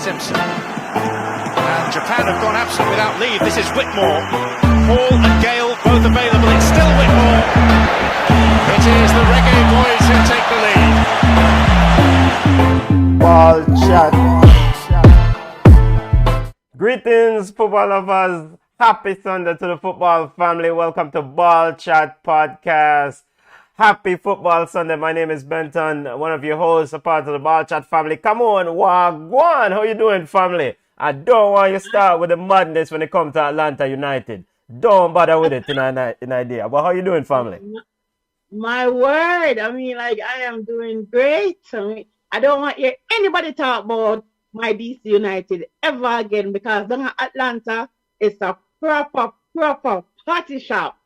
Simpson. And Japan have gone absent without leave. This is Whitmore. Hall and Gale both available. It's still Whitmore. It is the Reggaeboyz who take the lead. Ballchat. Greetings, football lovers. Happy Sunday to the football family. Welcome to Ballchat Podcast. Happy Football Sunday. My name is Benton, one of your hosts, a part of the Ballchat family. Come on, Wagwan. How you doing, family? I don't want you to start with the madness when it comes to Atlanta United. Don't bother with it in idea. But how you doing, family? My word. I am doing great. I don't want to hear anybody talk about my DC United ever again, because down in Atlanta, it's a proper party shop.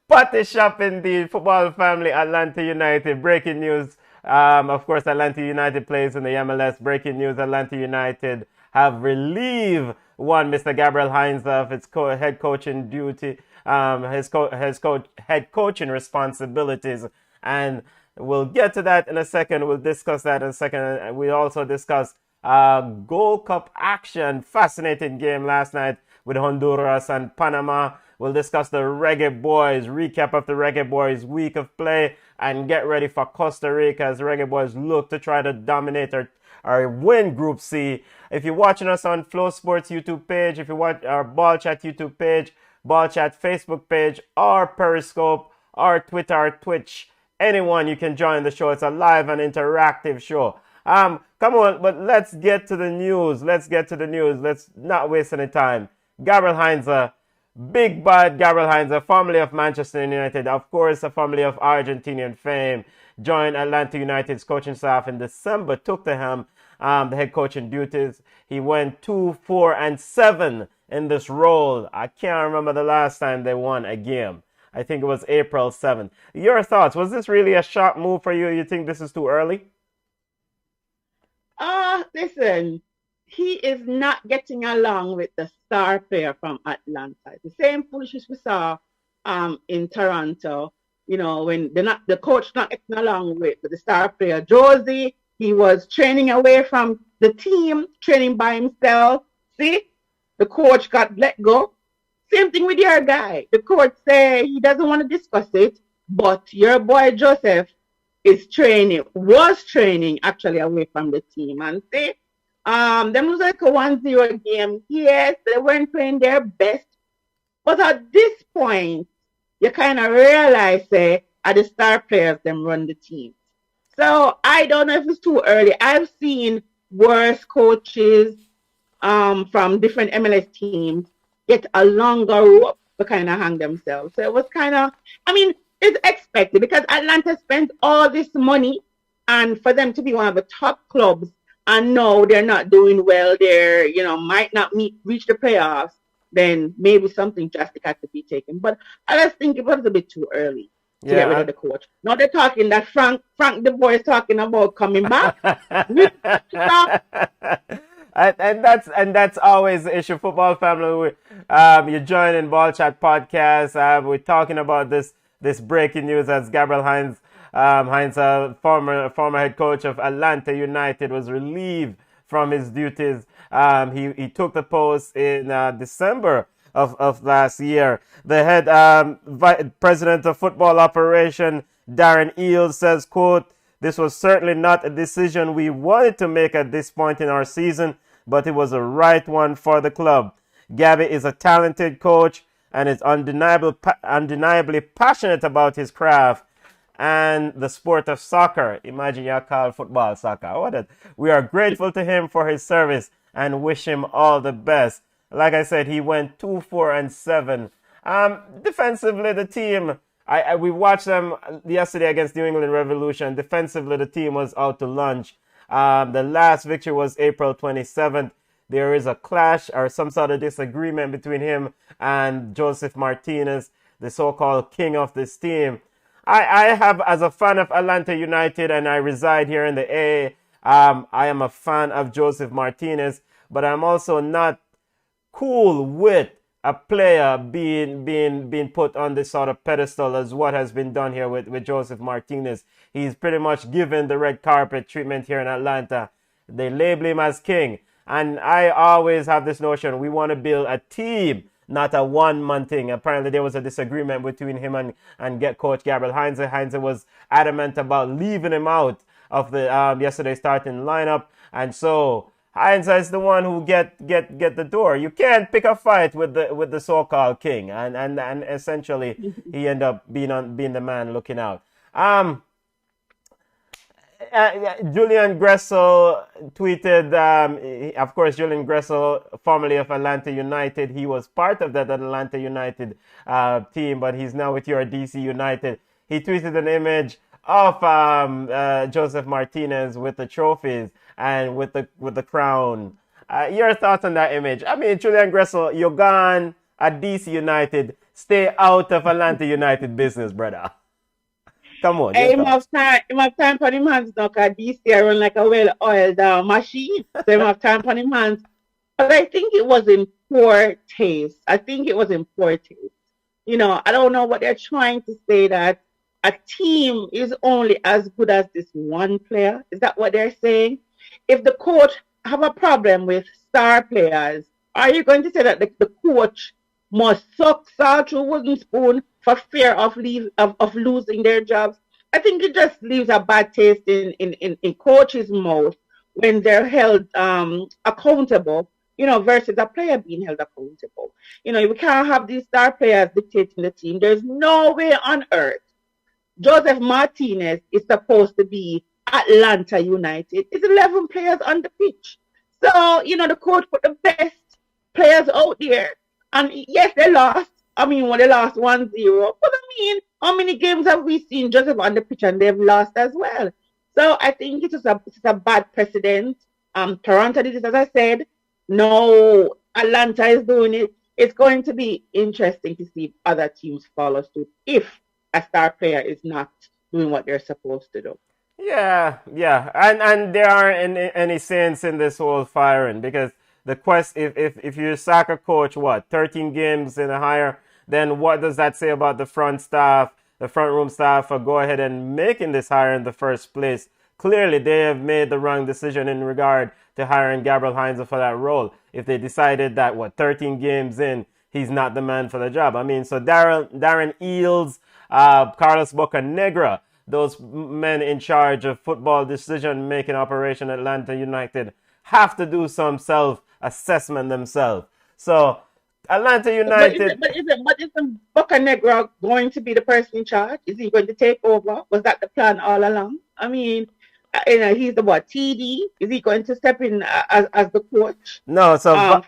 Party shop indeed. Football family, Atlanta United. Breaking news. Of course, Atlanta United plays in the MLS. Breaking news, Atlanta United have relieved Mr. Gabriel Heinze of his head coaching duty, head coaching responsibilities. And we'll get to that in a second. We'll discuss that in a second. And we also discuss Gold Cup action. Fascinating game last night with Honduras and Panama. We'll discuss the Reggaeboyz, recap of the Reggaeboyz week of play, and get ready for Costa Rica as the Reggaeboyz look to try to dominate or win Group C. If you're watching us on Flow Sports YouTube page, if you watch our Ballchat YouTube page, Ballchat Facebook page, or Periscope, or Twitter, or Twitch, anyone, you can join the show. It's a live and interactive show. Come on, but let's get to the news. Let's not waste any time. Gabriel Heinze. Big bad Gabriel Heinze, formerly of Manchester United, of course, a family of Argentinian fame, joined Atlanta United's coaching staff in December, took to him the head coaching duties. He went 2-4-7 in this role. I can't remember the last time they won a game. I think it was April 7th. Your thoughts? Was this really a sharp move for you? You think this is too early? Listen. He is not getting along with the star player from Atlanta. It's the same foolishness we saw in Toronto. You know, when the coach not getting along with the star player. Josie, he was training away from the team, training by himself. See, the coach got let go. Same thing with your guy. The coach say he doesn't want to discuss it, but your boy Joseph was training actually away from the team. And see, them was like a 1-0 game. Yes, they weren't playing their best. But at this point, you kind of realize, are the star players them run the team. So I don't know if it's too early. I've seen worse coaches from different MLS teams get a longer rope to kind of hang themselves. So it was kind of, it's expected because Atlanta spent all this money, and for them to be one of the top clubs, and no, they're not doing well. They're, might not reach the playoffs. Then maybe something drastic had to be taken. But I just think it was a bit too early to get rid of the coach. Now they're talking that Frank the boy is talking about coming back. and that's always the issue. Football family, you're joining Ballchat Podcast. We're talking about this breaking news as Gabriel Heinze, former head coach of Atlanta United, was relieved from his duties. He took the post in December of last year. The head president of football operation, Darren Eales, says, quote, "This was certainly not a decision we wanted to make at this point in our season, but it was the right one for the club. Gabby is a talented coach and is undeniably passionate about his craft and the sport of soccer." Imagine you call football soccer. We are grateful to him for his service and wish him all the best. Like I said, he went 2-4-7. Defensively, the team, we watched them yesterday against New England Revolution. Defensively, the team was out to lunch. The last victory was April 27th. There is a clash or some sort of disagreement between him and Joseph Martinez, the so-called king of this team. I have, as a fan of Atlanta United, and I reside here in the A, I am a fan of Joseph Martinez, but I'm also not cool with a player being put on this sort of pedestal as what has been done here with Joseph Martinez. He's pretty much given the red carpet treatment here in Atlanta. They label him as king. And I always have this notion we want to build a team, not a one-man thing. Apparently, there was a disagreement between him and get coach Gabriel Heinze. Heinze was adamant about leaving him out of the yesterday's starting lineup. And so Heinze is the one who get the door. You can't pick a fight with the so-called king. And essentially, he ended up being the man looking out. Julian Gressel tweeted, of course, Julian Gressel, formerly of Atlanta United, he was part of that Atlanta United team, but he's now with your DC United. He tweeted an image of Joseph Martinez with the trophies and with the crown. Your thoughts on that image? I mean, Julian Gressel, you're gone at DC United. Stay out of Atlanta United business, brother. Come on. Hey, him have time for the hands now, because this year run like a well-oiled machine. So him have time for the hands. But I think it was in poor taste. You know, I don't know what they're trying to say, that a team is only as good as this one player. Is that what they're saying? If the coach have a problem with star players, are you going to say that the coach must suck salt through wooden spoon for fear of losing their jobs? I think it just leaves a bad taste in coaches' mouth when they're held accountable, you know, versus a player being held accountable. You know, we can't have these star players dictating the team. There's no way on earth Joseph Martinez is supposed to be Atlanta United. It's 11 players on the pitch. So, you know, the coach put the best players out there. And yes, they lost. I mean, when they lost 1-0. But I mean, how many games have we seen Joseph on the pitch and they've lost as well? So I think it's a bad precedent. Toronto did it, as I said. No, Atlanta is doing it. It's going to be interesting to see if other teams follow suit if a star player is not doing what they're supposed to do. Yeah. And there aren't any sense in this whole firing, because the quest, if you sack a coach, 13 games and higher, then what does that say about the front room staff for go ahead and making this hire in the first place? Clearly, they have made the wrong decision in regard to hiring Gabriel Heinze for that role. If they decided that 13 games in, he's not the man for the job. I mean, so Darren Eales, Carlos Bocanegra, those men in charge of football decision-making operation at Atlanta United, have to do some self-assessment themselves. So, Atlanta United... But isn't Bocanegra going to be the person in charge? Is he going to take over? Was that the plan all along? I mean, you know, he's the TD? Is he going to step in as the coach? No, so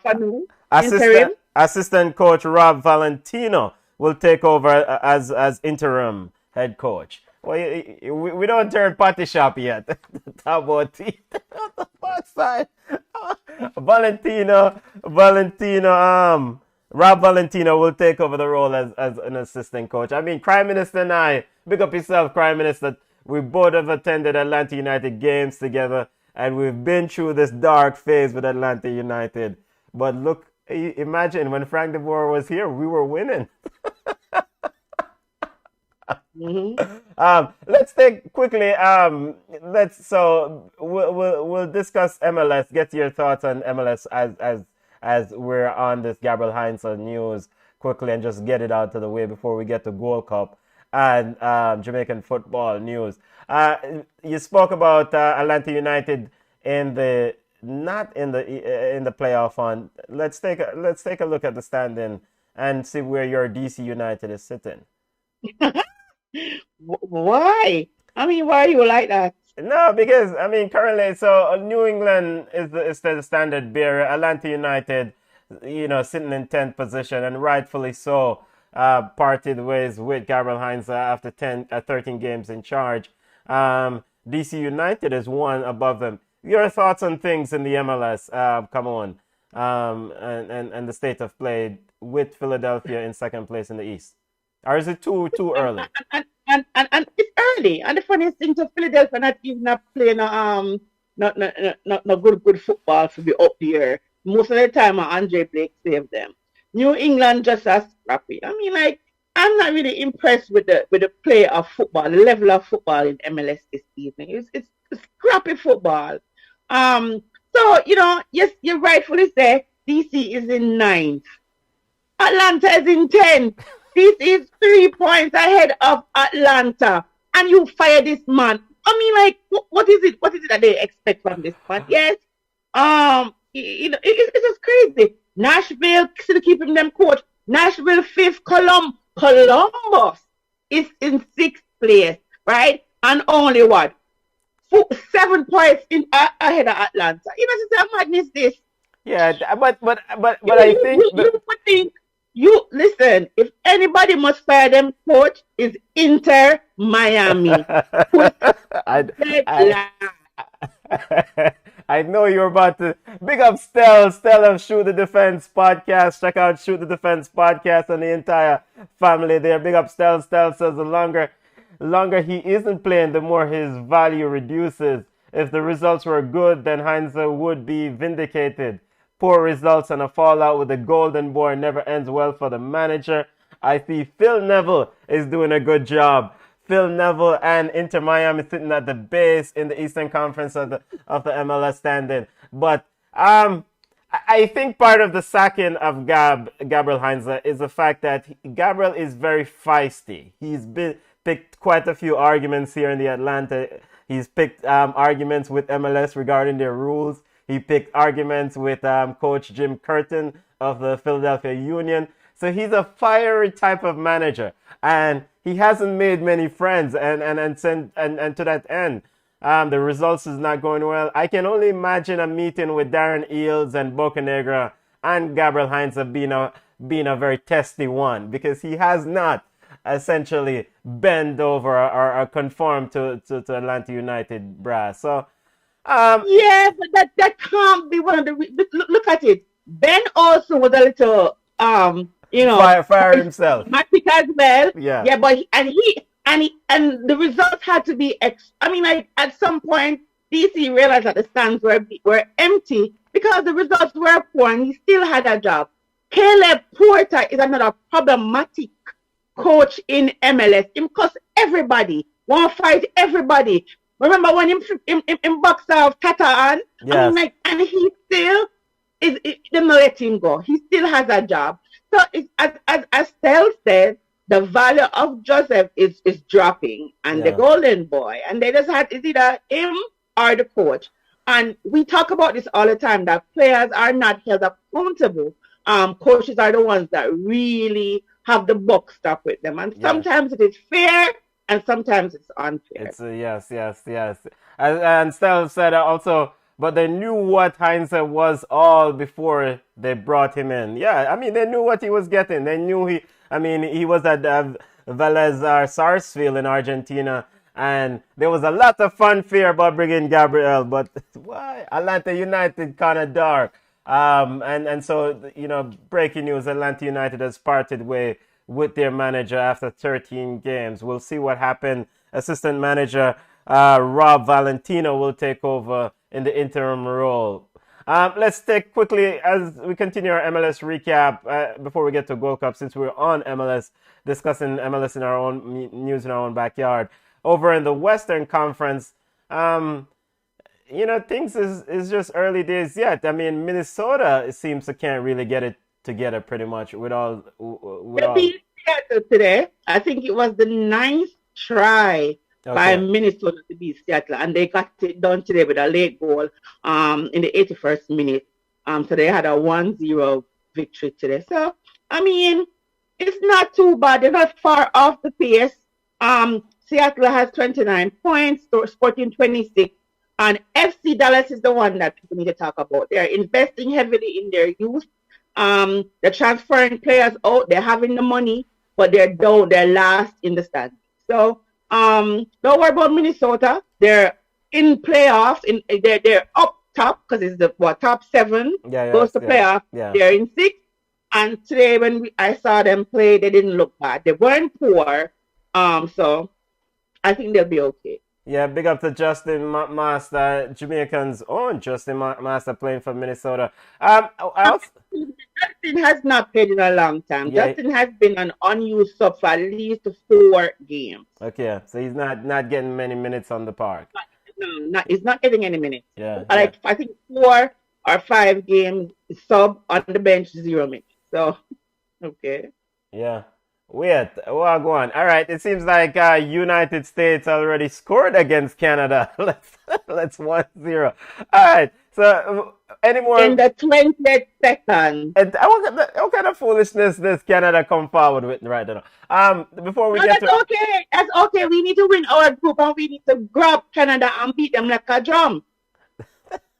assistant coach Rob Valentino will take over as interim head coach. Well, we don't turn party shop yet. Talk about the side. Rob Valentino will take over the role as an assistant coach. I mean, Prime Minister and I, big up yourself, Prime Minister. We both have attended Atlanta United games together, and we've been through this dark phase with Atlanta United. But look, imagine when Frank de Boer was here, we were winning. Let's take quickly. We'll discuss MLS. Get your thoughts on MLS as we're on this Gabriel Heinze news quickly, and just get it out of the way before we get to Gold Cup and Jamaican football news. You spoke about Atlanta United not in the playoff on. Let's take a look at the standing and see where your DC United is sitting. Why? I mean, why are you like that? No, because I mean, currently, so New England is the standard bearer. Atlanta United, you know, sitting in 10th position, and rightfully so, parted ways with Gabriel Heinze after 13 games in charge. DC United is one above them. Your thoughts on things in the MLS? Come on, and the state of play with Philadelphia in second place in the East. Or is it too early? And it's early. And the funniest thing to Philadelphia not even playing not good football to be up there. Most of the time Andre Blake saved them. New England just as scrappy. I mean, like, I'm not really impressed with the play of football, the level of football in MLS this season. It's scrappy football. So yes, you rightfully say DC is in ninth. Atlanta is in 10. This is 3 points ahead of Atlanta. And you fire this man. I mean, like, what is it? What is it that they expect from this man? Yes. It's just crazy. Nashville still keeping them coach. Nashville fifth. Columbus is in sixth place, right? And only what? 7 points ahead of Atlanta. It's a madness this. Yeah, but I think you would think you listen. If anybody must fire them, coach is Inter Miami. I, I know you're about to big up Stella of Shoot the Defense podcast. Check out Shoot the Defense podcast and the entire family there. Big up Stella. Stella says the longer he isn't playing, the more his value reduces. If the results were good, then Heinze would be vindicated. Poor results and a fallout with the Golden Boy never ends well for the manager. I see Phil Neville is doing a good job. Phil Neville and Inter Miami sitting at the base in the Eastern Conference of the MLS standing. But I think part of the sacking of Gabriel Heinze is the fact that Gabriel is very feisty. He's picked quite a few arguments here in the Atlanta. He's picked arguments with MLS regarding their rules. He picked arguments with Coach Jim Curtin of the Philadelphia Union. So he's a fiery type of manager, and he hasn't made many friends. And to that end, the results is not going well. I can only imagine a meeting with Darren Eales and Bocanegra and Gabriel Heinze being a very testy one, because he has not essentially bent over or conformed to Atlanta United brass. So. Yeah, but that can't be one of the. Look at it. Ben also was a little fire himself. Matic as well. Yeah. But and the results had to be. I mean, like at some point, DC realized that the stands were empty because the results were poor, and he still had a job. Caleb Porter is another problematic coach in MLS. He cost everybody. Want to fight everybody. Remember when him boxed off Tata? Yes. I mean, like, and he still is. They don't let him go. He still has a job. So as Stel said, the value of Joseph is dropping, and the Golden Boy, and they just had is either him or the coach. And we talk about this all the time, that players are not held accountable. Coaches are the ones that really have the buck stop with them, and sometimes it is fair. And sometimes it's unfair. It's yes. And Stella said also, but they knew what Heinze was all before they brought him in. Yeah, I mean, they knew what he was getting. They knew he was at Vélez Sarsfield in Argentina, and there was a lot of fanfare about bringing Gabriel, but why? Atlanta United kind of dark. And so, breaking news, Atlanta United has parted way with their manager after 13 games. We'll see what happened. Assistant manager Rob Valentino will take over in the interim role. Let's take quickly, as we continue our MLS recap, before we get to Gold Cup, since we're on MLS, discussing MLS in our own news in our own backyard. Over in the Western Conference, things is just early days yet. I mean, Minnesota, it seems, can't really get it together pretty much with all. Beat Seattle today. I think it was the 9th try by Minnesota to beat Seattle, and they got it done today with a late goal in the 81st minute. So they had a 1-0 victory today. So I mean, it's not too bad. They're not far off the pace. Seattle has 29 points, Sporting 26. And FC Dallas is the one that people need to talk about. They're investing heavily in their youth. They're transferring players out. They're having the money, but they're last in the standings. So don't worry about Minnesota. They're in playoffs. They're up top because it's the top 7 goes to playoffs. Yeah. They're in 6th. And today when I saw them play, they didn't look bad. They weren't poor. So I think they'll be okay. Yeah, big up to Justin Master, Jamaican's own Justin Master, playing for Minnesota. Justin has not played in a long time. Yeah. Justin has been an unused sub for at least 4 games. Okay, so he's not getting many minutes on the park. No, he's not getting any minutes. Yeah. Like I think 4 or 5 games sub on the bench, 0 minutes. So okay. Yeah. Wait, well, go on. All right. It seems like United States already scored against Canada. Let's 1-0. All right. So any more? In the 20th second. And what kind of foolishness does Canada come forward with right now? Before we No, get that's to okay. That's okay. We need to win our group and we need to grab Canada and beat them like a drum.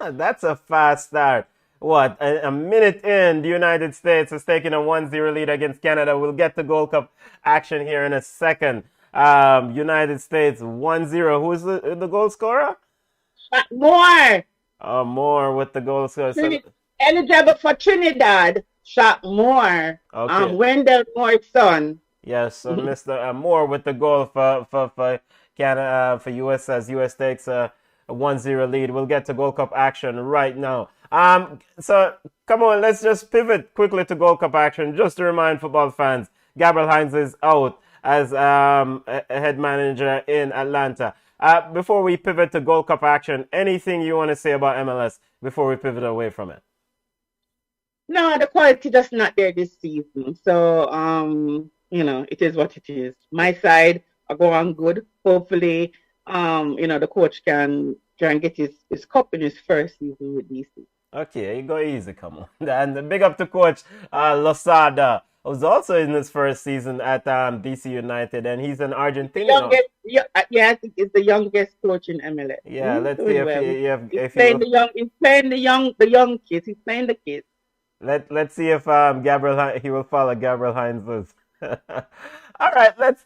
that's a fast start. What, a minute in, the United States is taking a 1-0 lead against Canada. We'll get to Gold Cup action here in a second. United States 1-0. Who's the goal scorer? More. Moore with the goal scorer. Eligible for Trinidad, shot Moore. Okay. Wendell Moore's son. Yes, so Mr. Moore with the goal for Canada, for US, as US takes a 1-0 lead. We'll get to Gold Cup action right now. So come on, let's just pivot quickly to Gold Cup action. Just to remind football fans, Gabriel Heinze is out as a head manager in Atlanta. Before we pivot to Gold Cup action, anything you want to say about MLS before we pivot away from it? No, the quality just not there this season. So, it is what it is. My side are going good. Hopefully, the coach can get his cup in his first season with DC. Okay, you go easy, come on. And big up to Coach Losada, who's also in his first season at DC United, and he's an Argentinian. I think he's the youngest coach in MLS. Yeah, let's see He's playing the young kids. He's playing the kids. Let's see if he will follow Gabriel Heinze's. All right, let's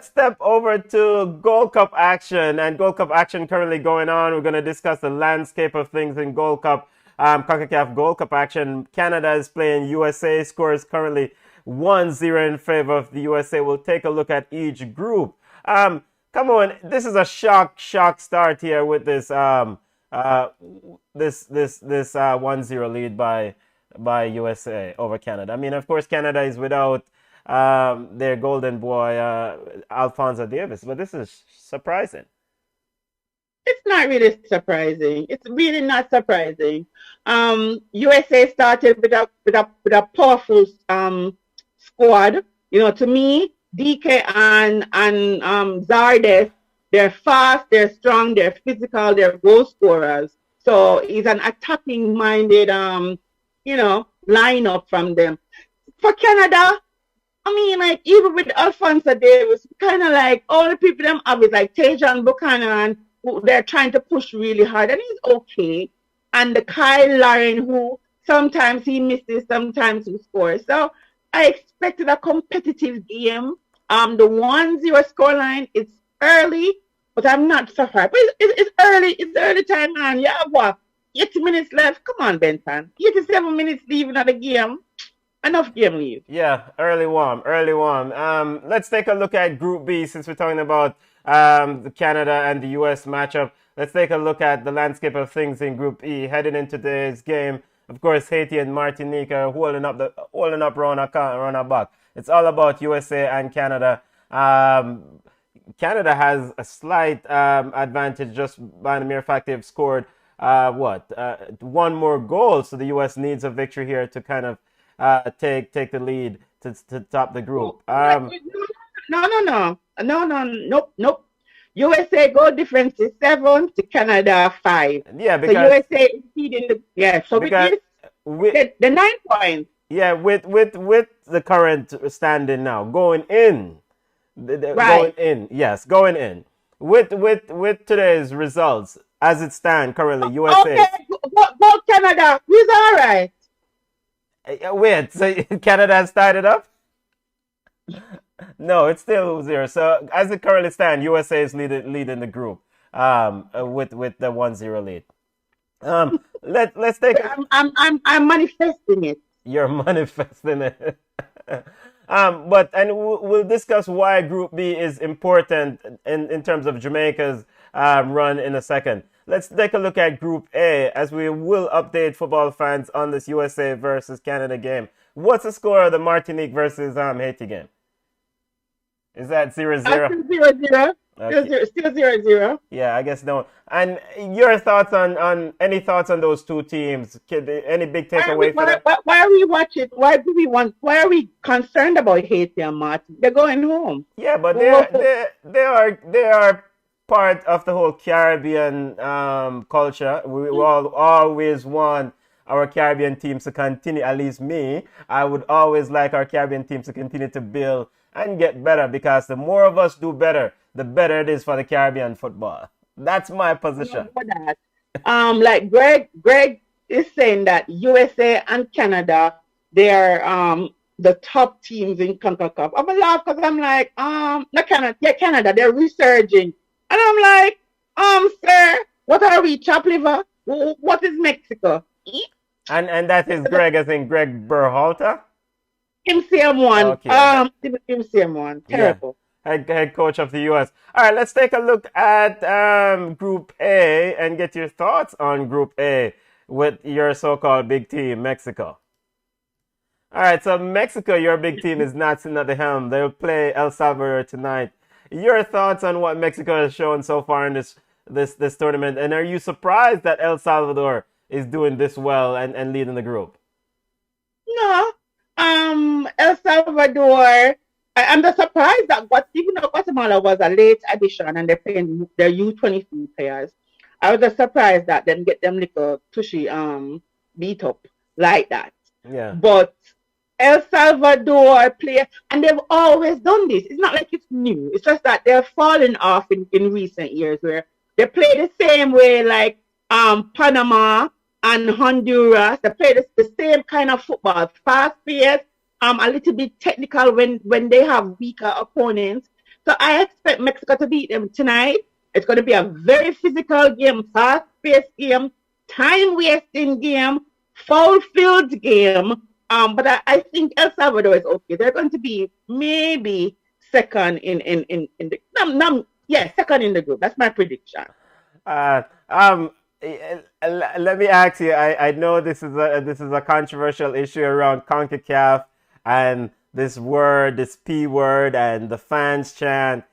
step over to Gold Cup action, and Gold Cup action currently going on. We're going to discuss the landscape of things in Gold Cup. CONCACAF Gold Cup action. Canada is playing USA. Score is currently 1-0 in favor of the USA. We'll take a look at each group. Come on, this is a shock start here with this 1-0 lead by USA over Canada. I mean, of course, Canada is without their golden boy Alphonso Davis, but this is surprising. It's not really surprising. It's really not surprising. USA started with a powerful squad. To me, DK and Zardes, they're fast, they're strong, they're physical, they're goal scorers. So it's an attacking minded lineup from them. For Canada, I mean, like, even with Alphonso Davis, kind of like all the people them have is like Tejan Buchanan, who they're trying to push really hard, and he's okay. And the Kyle Lauren, who sometimes he misses, sometimes he scores. So I expected a competitive game. The 1-0 scoreline, it's early, but I'm not surprised. But it's early. It's early time, man. You have what? 80 minutes left. Come on, Benton. 87 minutes leaving of the game. Enough game leave. Yeah, early warm. Let's take a look at Group B since we're talking about the Canada and the US matchup. Let's take a look at the landscape of things in Group E heading into today's game. Of course, Haiti and Martinique are holding up round our back. It's all about USA and Canada. Canada has a slight advantage just by the mere fact they've scored one more goal. So the US needs a victory here to kind of take the lead to top the group. Nope. USA goal difference is 7 to Canada 5. Yeah, because so USA is leading So with the 9 points. Yeah, with the current standing now going in, right? Going in with today's results as it stands currently, USA. Okay, go Canada. Who's all right? Wait, so Canada has started up? No, it's still 0. So as it currently stands, USA is leading the group with the 1-0 lead. Let's take. I'm manifesting it. You're manifesting it. We'll discuss why Group B is important in terms of Jamaica's run in a second. Let's take a look at Group A as we will update football fans on this USA versus Canada game. What's the score of the Martinique versus Haiti game? Is that 0-0? 0-0. Okay. Still 0-0. Yeah, I guess no. And your thoughts on any thoughts on those two teams? Any big takeaway for that? Why are we watching? Why are we concerned about Haiti and Martin? They're going home. Yeah, but Well, they are part of the whole Caribbean culture. We all always want our Caribbean teams to continue. At least me, I would always like our Caribbean teams to continue to build and get better because the more of us do better, the better it is for the Caribbean football. That's my position. that. Like Greg is saying that USA and Canada, they're the top teams in CONCACAF. I'm a laugh because I'm like, not Canada, yeah, Canada, they're resurging. And I'm like, sir, what are we, chop liver? What is Mexico? And that is Greg, I think Greg Berhalter. MCM1. Okay. MCM1. Yeah. Terrible. Head coach of the U.S. All right, let's take a look at Group A and get your thoughts on Group A with your so-called big team, Mexico. All right, so Mexico, your big team is not sitting at the helm. They'll play El Salvador tonight. Your thoughts on what Mexico has shown so far in this tournament, and are you surprised that El Salvador is doing this well and leading the group? No. El Salvador. I'm just surprised that even though Guatemala was a late addition and they're playing their U23 players, I was just surprised that they get them little tushy beat up like that. Yeah. But El Salvador play, and they've always done this. It's not like it's new. It's just that they're falling off in recent years where they play the same way like Panama and Honduras. They play the same kind of football, fast-paced, a little bit technical when they have weaker opponents. So I expect Mexico to beat them tonight. It's going to be a very physical game, fast-paced game, time-wasting game, foul-filled game. But I think El Salvador is okay. They're going to be maybe second in the second in the group. That's my prediction. Let me ask you. I know this is a controversial issue around CONCACAF and this P word, and the fans chant.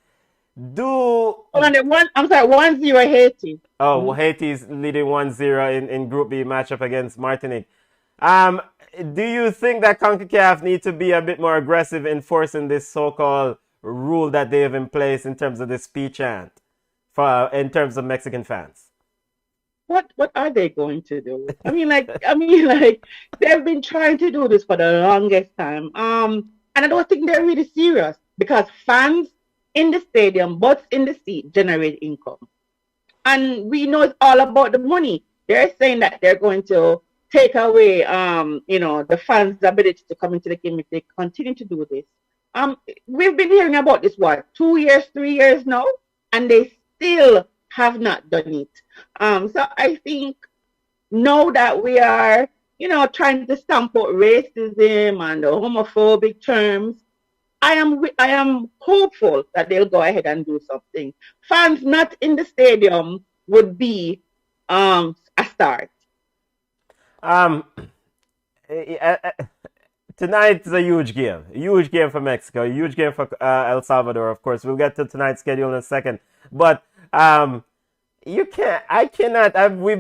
I'm sorry, 1-0 Haiti. Oh, well, Haiti's leading 1-0 in Group B matchup against Martinique. Do you think that CONCACAF needs to be a bit more aggressive in enforcing this so-called rule that they have in place in terms of this P chant in terms of Mexican fans? What are they going to do? I mean, like they've been trying to do this for the longest time. And I don't think they're really serious because fans in the stadium, butts in the seat, generate income. And we know it's all about the money. They're saying that they're going to take away, the fans' ability to come into the game if they continue to do this. We've been hearing about this, 2 years, 3 years now, and they still have not done it. So I think now that we are, trying to stamp out racism and the homophobic terms, I am hopeful that they'll go ahead and do something. Fans not in the stadium would be a start. Tonight's a huge game for Mexico, a huge game for El Salvador. Of course, we'll get to tonight's schedule in a second. But we've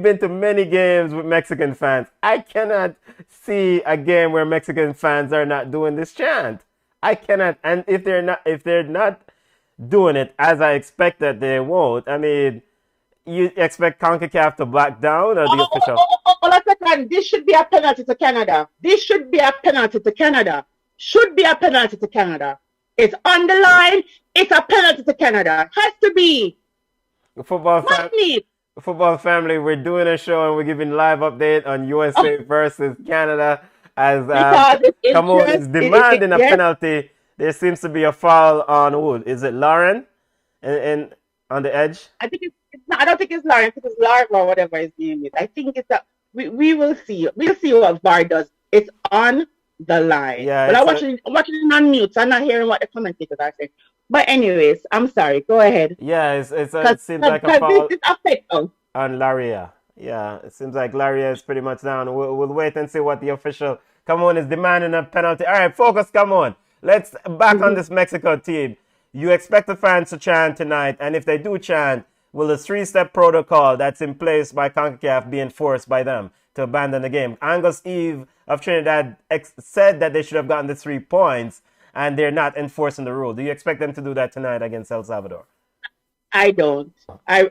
been to many games with Mexican fans. I cannot see a game where Mexican fans are not doing this chant. I cannot, and if they're not doing it as I expect that they won't. I mean, you expect CONCACAF to back down, or the official? Hold a second. This should be a penalty to Canada. Should be a penalty to Canada. It's on the line. It's a penalty to Canada. Has to be. Football family, we're doing a show and we're giving live update on USA versus Canada as Cameroon is demanding a penalty. There seems to be a foul on Wood. Is it Lauren on the edge? I don't think it's Lauren. I think it's Lauren or whatever his name is. I think it's we will see. We'll see what VAR does. It's on the line. Yeah, but I'm watching it on mute, so I'm not hearing what the commentators are saying. But anyways, I'm sorry. Go ahead. Yeah, it seems like a foul on Laria. Yeah, it seems like Laria is pretty much down. We'll wait and see what the official Cameroon is demanding a penalty. All right, focus, come on. Let's back on this Mexico team. you expect the fans to chant tonight, and if they do chant, will the three-step protocol that's in place by CONCACAF be enforced by them to abandon the game? Angus Eve of Trinidad said that they should have gotten the 3 points, and they're not enforcing the rule. Do you expect them to do that tonight against El Salvador? I don't. I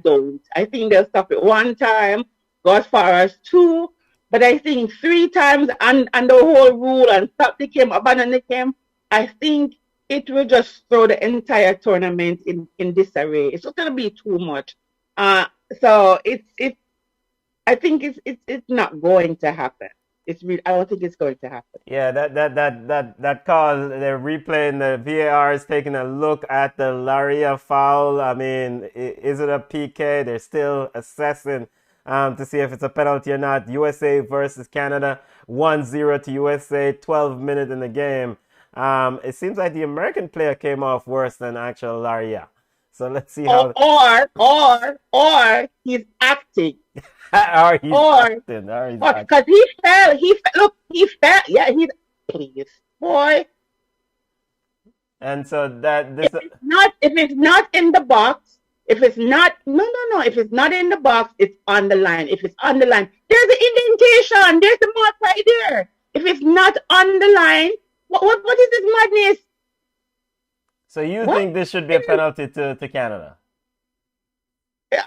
don't. I think they'll stop it one time, go as far as 2, but I think 3 times and the whole rule and stop the game, abandon the game, I think it will just throw the entire tournament in disarray. It's not going to be too much. So I think it's not going to happen. I don't think it's going to happen. Yeah, that call, they're replaying, the VAR is taking a look at the Laria foul. I mean, is it a PK? They're still assessing to see if it's a penalty or not. USA versus Canada, 1-0 to USA, 12 minutes in the game. It seems like the American player came off worse than actual Laria. So let's see how... Or he's acting. Because he fell. Look, he fell. Yeah, please, boy. And so that this if it's not in the box, if it's not in the box, it's on the line. If it's on the line, there's the indentation. There's the mark right there. If it's not on the line, what is this madness? So you think this should be a penalty to Canada?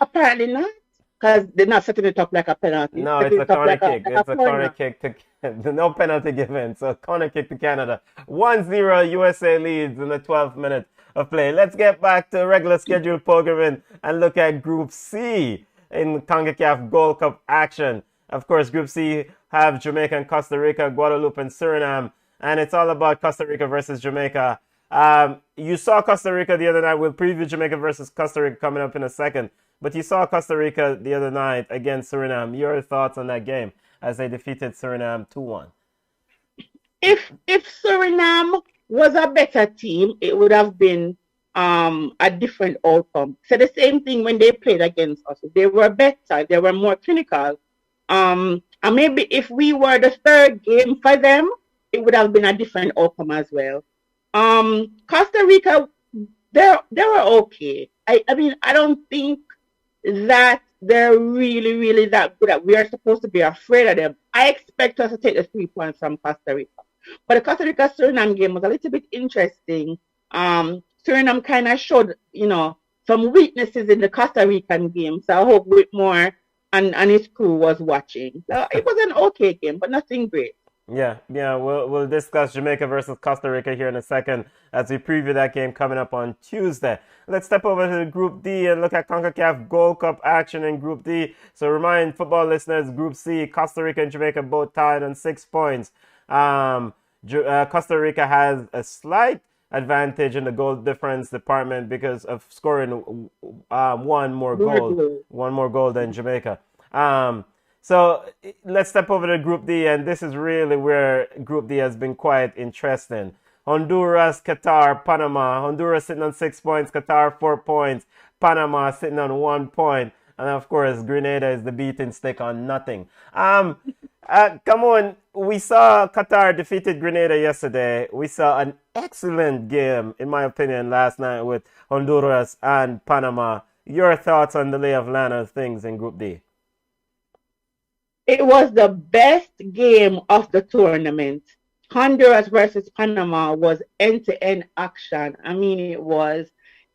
Apparently not. Because they're not setting it up like a penalty. No, it's a corner kick. It's a corner kick. No penalty given. So corner kick to Canada. 1-0 USA leads in the 12th minute of play. Let's get back to regular scheduled programming and look at Group C in CONCACAF Gold Cup action. Of course, Group C have Jamaica and Costa Rica, Guadeloupe and Suriname. And it's all about Costa Rica versus Jamaica. You saw Costa Rica the other night. We'll preview Jamaica versus Costa Rica coming up in a second. But you saw Costa Rica the other night against Suriname. Your thoughts on that game as they defeated Suriname 2-1? If Suriname was a better team, it would have been a different outcome. So the same thing when they played against us. They were better. They were more clinical. And maybe if we were the third game for them, it would have been a different outcome as well. Costa Rica, they were okay. I mean, I don't think that they're really, really that good at. We are supposed to be afraid of them. I expect us to take the 3 points from Costa Rica. But the Costa Rica-Suriname game was a little bit interesting. Suriname kind of showed, some weaknesses in the Costa Rican game. So I hope Whitmore and his crew was watching. So it was an okay game, but nothing great. Yeah, we'll discuss Jamaica versus Costa Rica here in a second as we preview that game coming up on Tuesday. Let's step over to Group D and look at CONCACAF Gold Cup action in Group D. So remind football listeners, Group C, Costa Rica and Jamaica both tied on 6 points. Costa Rica has a slight advantage in the goal difference department because of scoring one more goal than Jamaica. So let's step over to Group D, and this is really where Group D has been quite interesting. Honduras, Qatar, Panama. Honduras sitting on 6 points, Qatar 4 points, Panama sitting on 1 point, and of course Grenada is the beating stick on nothing. Come on, we saw Qatar defeated Grenada yesterday. We saw an excellent game, in my opinion, last night with Honduras and Panama. Your thoughts on the lay of land of things in Group D? It was the best game of the tournament. Honduras versus Panama was end-to-end action. I mean, it was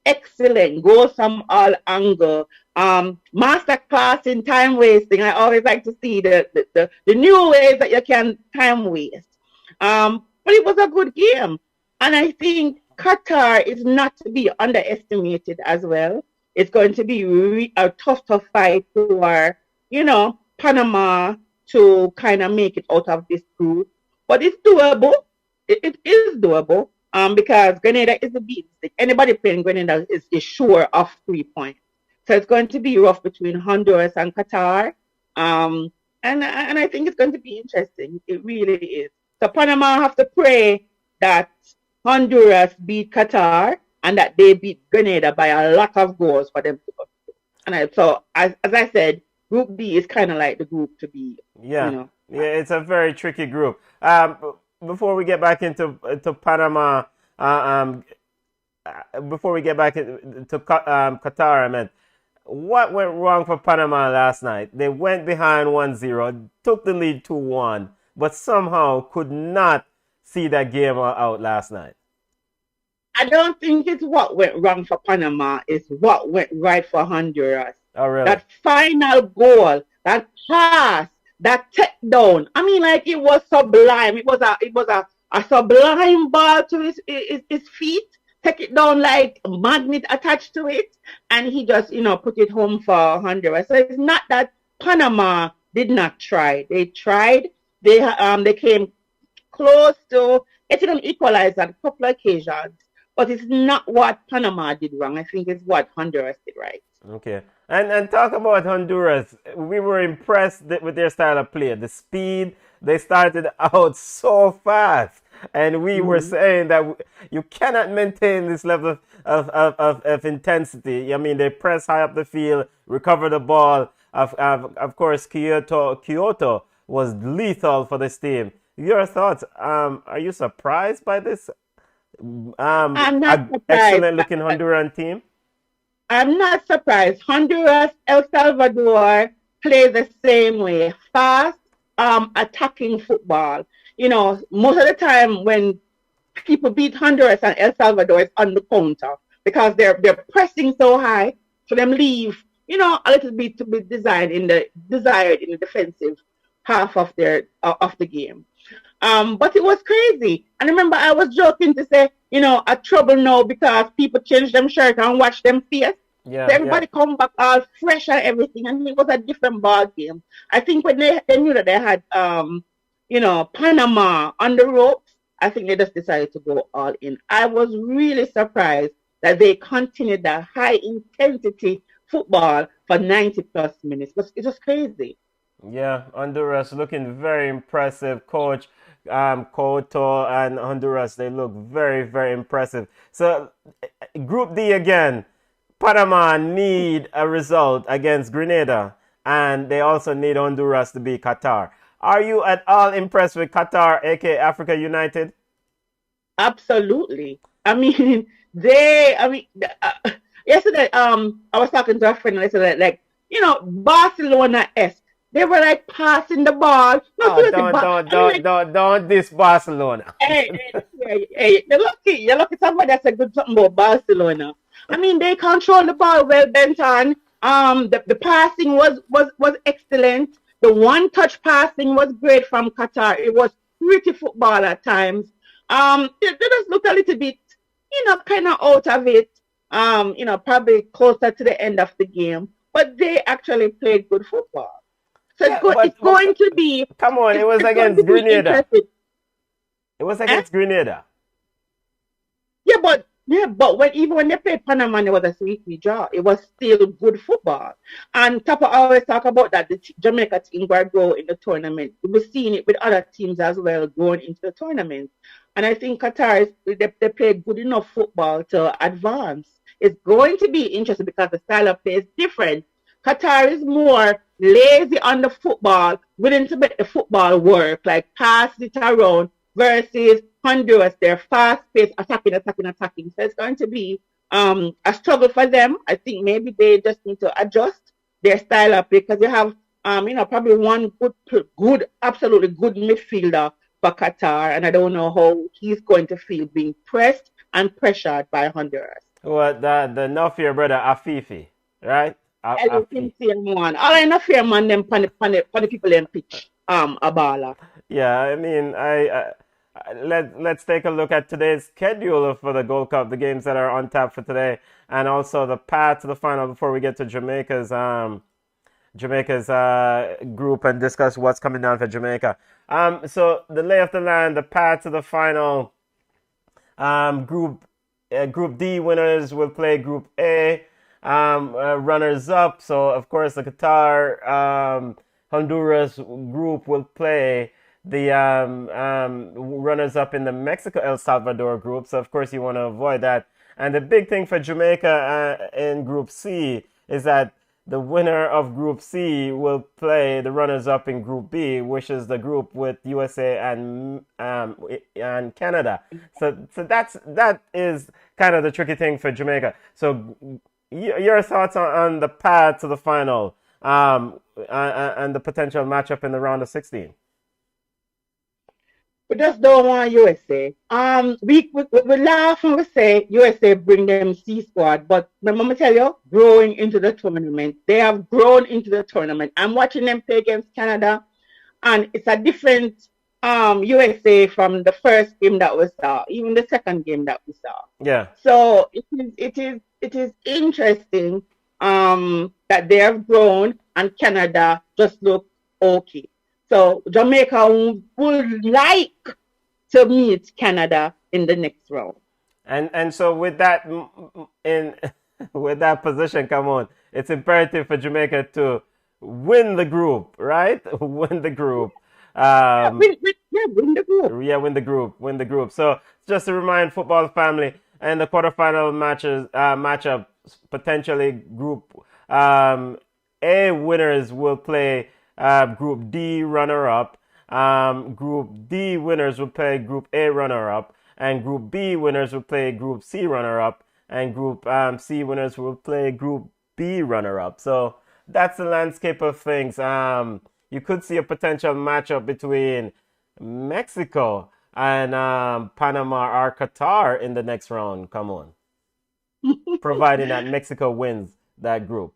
excellent. Goals from all angles. Masterclass in time wasting. I always like to see the new ways that you can time waste. But it was a good game. And I think Qatar is not to be underestimated as well. It's going to be a tough fight for, Panama to kind of make it out of this group. But it's doable. It is doable because Grenada is a beat. Anybody playing Grenada is sure of 3 points. So it's going to be rough between Honduras and Qatar. And I think it's going to be interesting. It really is. So Panama have to pray that Honduras beat Qatar and that they beat Grenada by a lot of goals for them to go through. And so, as I said, Group D is kind of like the group to be. Yeah, it's a very tricky group. Before we get back into Panama, before we get back to Qatar, I meant, what went wrong for Panama last night? They went behind 1-0, took the lead 2-1, but somehow could not see that game out last night. I don't think it's what went wrong for Panama. It's what went right for Honduras. Oh, really? That final goal, that pass, that takedown. I mean, like, it was sublime. It was a sublime ball to his feet. Take it down like a magnet attached to it, and he just, put it home for Honduras. So it's not that Panama did not try. They tried. They came close to getting an equalizer on a couple of occasions, but it's not what Panama did wrong. I think it's what Honduras did right. Okay. And talk about Honduras. We were impressed with their style of play. The speed, they started out so fast. And we were saying that you cannot maintain this level of intensity. I mean, they press high up the field, recover the ball. Of course, Kyoto was lethal for this team. Your thoughts? Are you surprised by this I'm not surprised. excellent-looking Honduran team? I'm not surprised. Honduras, El Salvador play the same way. Fast, attacking football. Most of the time when people beat Honduras and El Salvador, it's on the counter because they're pressing so high, so them leave, a little bit to be desired in the defensive half of the game. But it was crazy. And remember, I was joking to say, a trouble now because people change them shirt and watch them face. Yeah, so everybody come back all fresh and everything, and it was a different ball game. I think when they knew that they had Panama on the ropes, I think they just decided to go all in. I was really surprised that they continued that high intensity football for 90 plus minutes. It was crazy. Yeah, Honduras looking very impressive. Coach Koto and Honduras, they look very, very impressive. So, Group D again. Panama need a result against Grenada, and they also need Honduras to beat Qatar. Are you at all impressed with Qatar, aka Africa United? Absolutely. I mean, yesterday, I was talking to a friend and I said, like, Barcelona-esque. They were like passing the ball. Don't diss Barcelona. Hey, you're lucky somebody that said good something about Barcelona. I mean, they control the ball well, Benton. The passing was excellent. The one-touch passing was great from Qatar. It was pretty football at times. They just looked a little bit, kind of out of it. Probably closer to the end of the game. But they actually played good football. So it's going to be... Come on, it was against Grenada. It was against Grenada. Yeah, but even when they played Panama, it was a sweepy draw. It was still good football. And Tapa always talk about that the Jamaica team will grow in the tournament. We're seeing it with other teams as well going into the tournament. And I think Qatar, they played good enough football to advance. It's going to be interesting because the style of play is different. Qatar is more lazy on the football, willing to make the football work, like pass it around, versus Honduras, they're fast-paced, attacking. So it's going to be a struggle for them. I think maybe they just need to adjust their style up because you have, probably one good, absolutely good midfielder for Qatar, and I don't know how he's going to feel being pressed and pressured by Honduras. Well, the Nofir brother Afifi, right? All I know fear man them pan the people in pitch a baller. Yeah, I mean let's take a look at today's schedule for the Gold Cup, the games that are on tap for today, and also the path to the final before we get to Jamaica's group and discuss what's coming down for Jamaica. So the lay of the land, the path to the final. Group D winners will play Group A. Runners up. So of course the Qatar Honduras group will play the runners up in the Mexico El Salvador group. So of course you want to avoid that. And the big thing for Jamaica in Group C is that the winner of Group C will play the runners-up in Group B, which is the group with USA and Canada. So that is kind of the tricky thing for Jamaica. So your thoughts on the path to the final and the potential matchup in the round of 16? We just don't want USA. We laugh and we say USA bring them C squad, but remember me tell you, growing into the tournament, they have grown into the tournament. I'm watching them play against Canada, and it's a different USA from the first game that we saw, even the second game that we saw. Yeah. So it is interesting that they have grown and Canada just look okay. So Jamaica would like to meet Canada in the next round. And so with that with that position, come on, it's imperative for Jamaica to win the group, right? Win the group. Win the group. Yeah, win the group. So just to remind football family, and the quarterfinal matchup potentially group A winners will play Group D runner-up. Group D winners will play Group A runner-up, and Group B winners will play Group C runner-up, and Group C winners will play Group B runner-up. So that's the landscape of things. You could see a potential matchup between Mexico and Panama or Qatar in the next round. Come on. Providing that Mexico wins that group.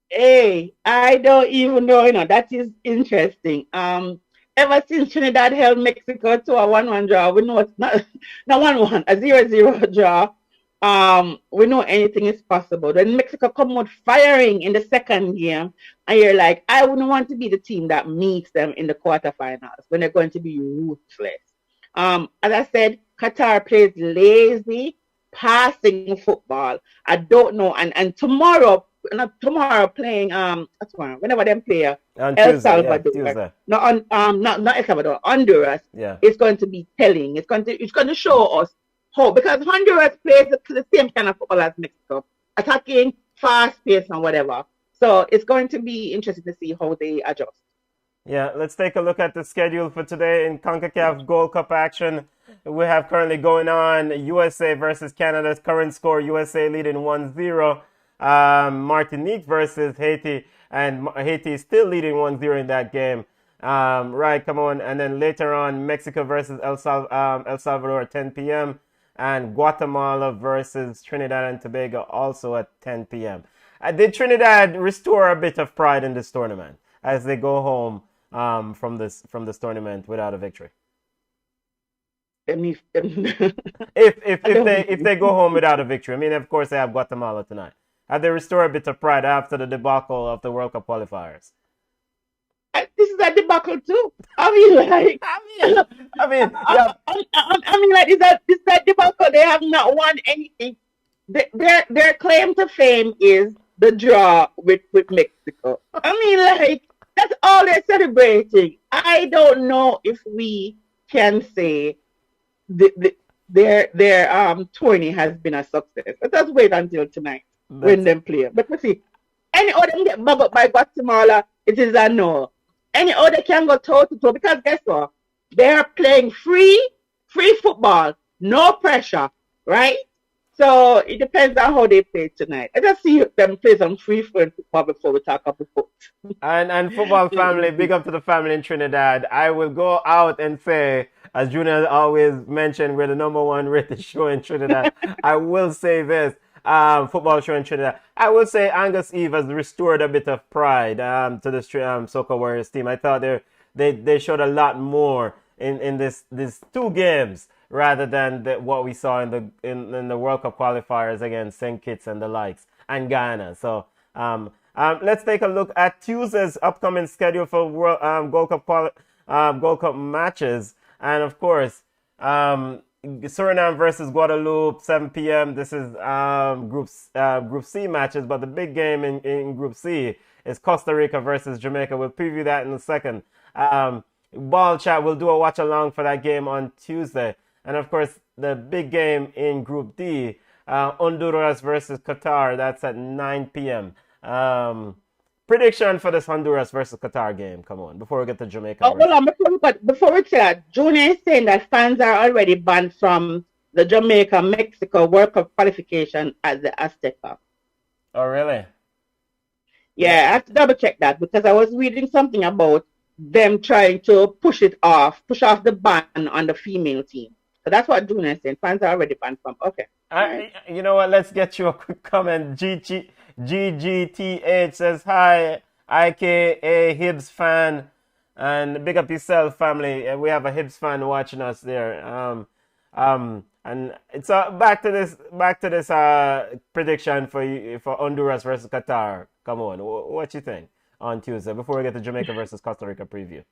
Hey, I don't even know, that is interesting. Ever since Trinidad held Mexico to a 1-1 draw, we know it's not 1-1, a 0-0 draw. We know anything is possible. When Mexico come out firing in the second game, and you're like, I wouldn't want to be the team that meets them in the quarterfinals when they're going to be ruthless. As I said, Qatar plays lazy, passing football. I don't know. And tomorrow playing tomorrow, whenever them play El Salvador. Tuesday. Not El Salvador, Honduras. Yeah. It's going to be telling. It's going to show us how, because Honduras plays the same kind of football as Mexico, attacking, fast pace and whatever. So it's going to be interesting to see how they adjust. Yeah, let's take a look at the schedule for today in CONCACAF Gold Cup action. We have currently going on USA versus Canada's current score, USA leading 1-0. Martinique versus Haiti, and Haiti is still leading 1-0 in that game. Right, come on. And then later on, Mexico versus El Salvador at 10 p.m. and Guatemala versus Trinidad and Tobago also at 10 p.m. Did Trinidad restore a bit of pride in this tournament as they go home from this tournament without a victory? If they go home without a victory, I mean, of course they have Guatemala tonight. Have they restored a bit of pride after the debacle of the World Cup qualifiers? This is a debacle too. I mean, like this is a debacle. They have not won anything. Their claim to fame is the draw with Mexico. I mean, like, that's all they're celebrating. I don't know if we can say their tourney has been a success. Let us wait until tonight when them play. But we see, any other get bubbled by Guatemala, it is a no. Any other can go toe to toe, because guess what? They are playing free football, no pressure, right? So it depends on how they play tonight. I just see them play some free football before we talk about football. And football family, big up to the family in Trinidad. I will go out and say, as Junior always mentioned, we're the #1 rated show in Trinidad. I will say this, football show in Trinidad. I will say Angus Eve has restored a bit of pride to the Soca Warriors team. I thought they showed a lot more in these two games rather than what we saw in the World Cup qualifiers against St. Kitts and the likes, and Ghana. So let's take a look at Tuesday's upcoming schedule for Gold Cup matches. And of course, Suriname versus Guadeloupe, 7 p.m. This is Group C matches, but the big game in Group C is Costa Rica versus Jamaica. We'll preview that in a second. Ballchat will do a watch along for that game on Tuesday. And of course, the big game in Group D, Honduras versus Qatar, that's at 9 p.m. Prediction for this Honduras versus Qatar game. Come on, before we get to Jamaica. Oh, hold on, before we say that, Junior is saying that fans are already banned from the Jamaica-Mexico World Cup qualification at the Azteca. Oh, really? Yeah, I have to double check that because I was reading something about them trying to push off the ban on the female team. So that's what Junior is saying. Fans are already banned from. Okay. You know what? Let's get you a quick comment. GGTH says hi, IKA Hibs fan, and big up yourself, family. We have a Hibs fan watching us there. And it's back to this prediction for Honduras versus Qatar. Come on, what you think on Tuesday before we get to Jamaica versus Costa Rica preview?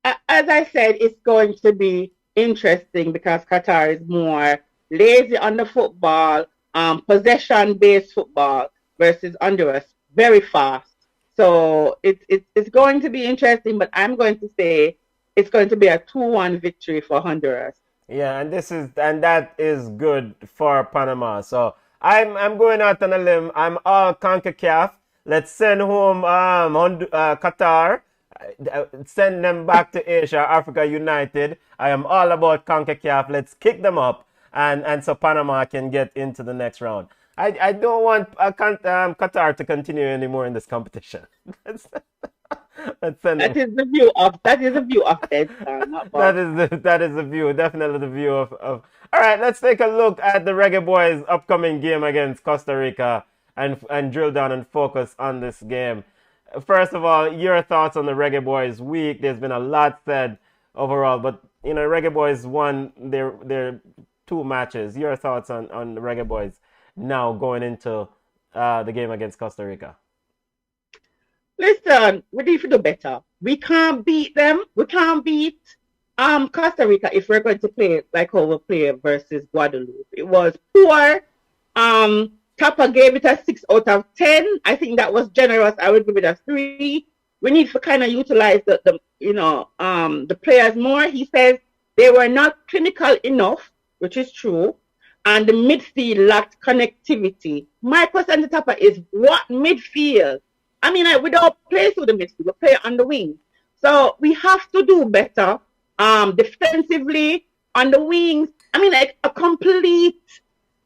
As I said, it's going to be interesting because Qatar is more lazy on the football, possession-based football versus Honduras, very fast. So it's going to be interesting, but I'm going to say it's going to be a 2-1 victory for Honduras. Yeah, and that is good for Panama. So I'm going out on a limb. I'm all CONCACAF. Let's send home Qatar. Send them back to Asia, Africa United. I am all about CONCACAF. Let's kick them up, and so Panama can get into the next round. I don't want Qatar to continue anymore in this competition. That is the view of Ted. That is the view, definitely the view of. All right, let's take a look at the Reggaeboyz upcoming game against Costa Rica and drill down and focus on this game. First of all, your thoughts on the Reggaeboyz week. There's been a lot said overall, but Reggaeboyz won their 2 matches. Your thoughts on the Reggaeboyz now going into the game against Costa Rica? Listen, we need to do better. We can't beat them. We can't beat Costa Rica if we're going to play like how we play versus Guadeloupe. It was poor. Kappa gave it a 6 out of 10. I think that was generous. I would give it a 3. We need to kind of utilize the players more. He says they were not clinical enough, which is true, and the midfield lacked connectivity. My question to Tapper is what midfield? I mean, we don't play through the midfield. We play on the wing. So we have to do better defensively on the wings. I mean, like a complete,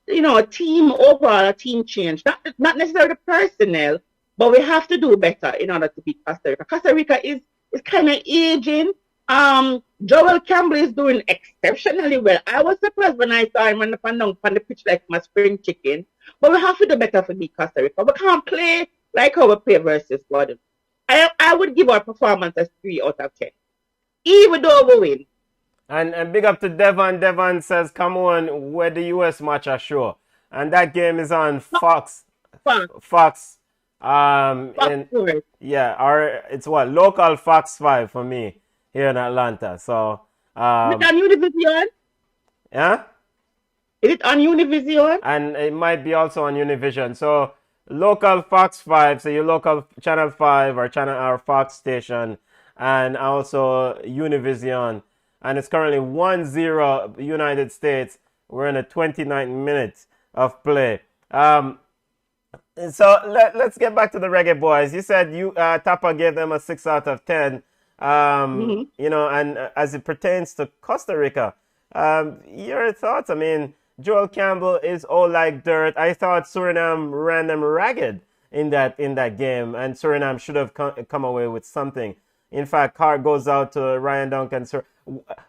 team overall, a team change. Not necessarily the personnel, but we have to do better in order to beat Costa Rica. Costa Rica is kind of aging. Joel Campbell is doing exceptionally well. I was surprised when I saw him on the pitch like my spring chicken. But we have to do better for beat Costa Rica. We can't play like how we play versus Gordon. I would give our performance a 3 out of 10. Even though we win. And big up to Devon. Devon says, come on, where the US match are sure. And that game is on Fox. Fox. It's local Fox 5 for me here in Atlanta. So is it on Univision? Yeah? Is it on Univision? And it might be also on Univision. So local Fox 5, so your local Channel 5 or Fox station, and also Univision. And it's currently 1-0 United States. We're in the 29th minute of play. So let's get back to the Reggaeboyz. You said Tapa gave them a 6 out of 10. And as it pertains to Costa Rica, your thoughts? I mean, Joel Campbell is all like dirt. I thought Suriname ran them ragged in that game, and Suriname should have come away with something. In fact, card goes out to Ryan Duncan.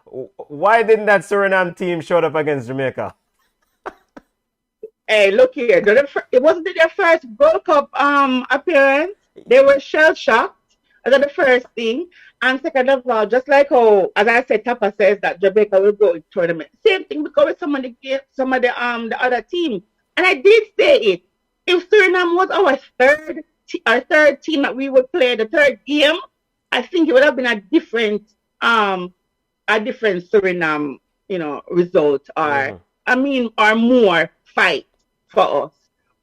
Why didn't that Suriname team show up against Jamaica? Hey, look here. It wasn't their first World Cup appearance. They were shell-shocked. That's the first thing. And second of all, just like how, as I said, Tapa says that Jamaica will go in tournament. Same thing because with some of the other team. And I did say it. If Suriname was our third team that we would play the third game, I think it would have been a different Suriname, result or more fight for us.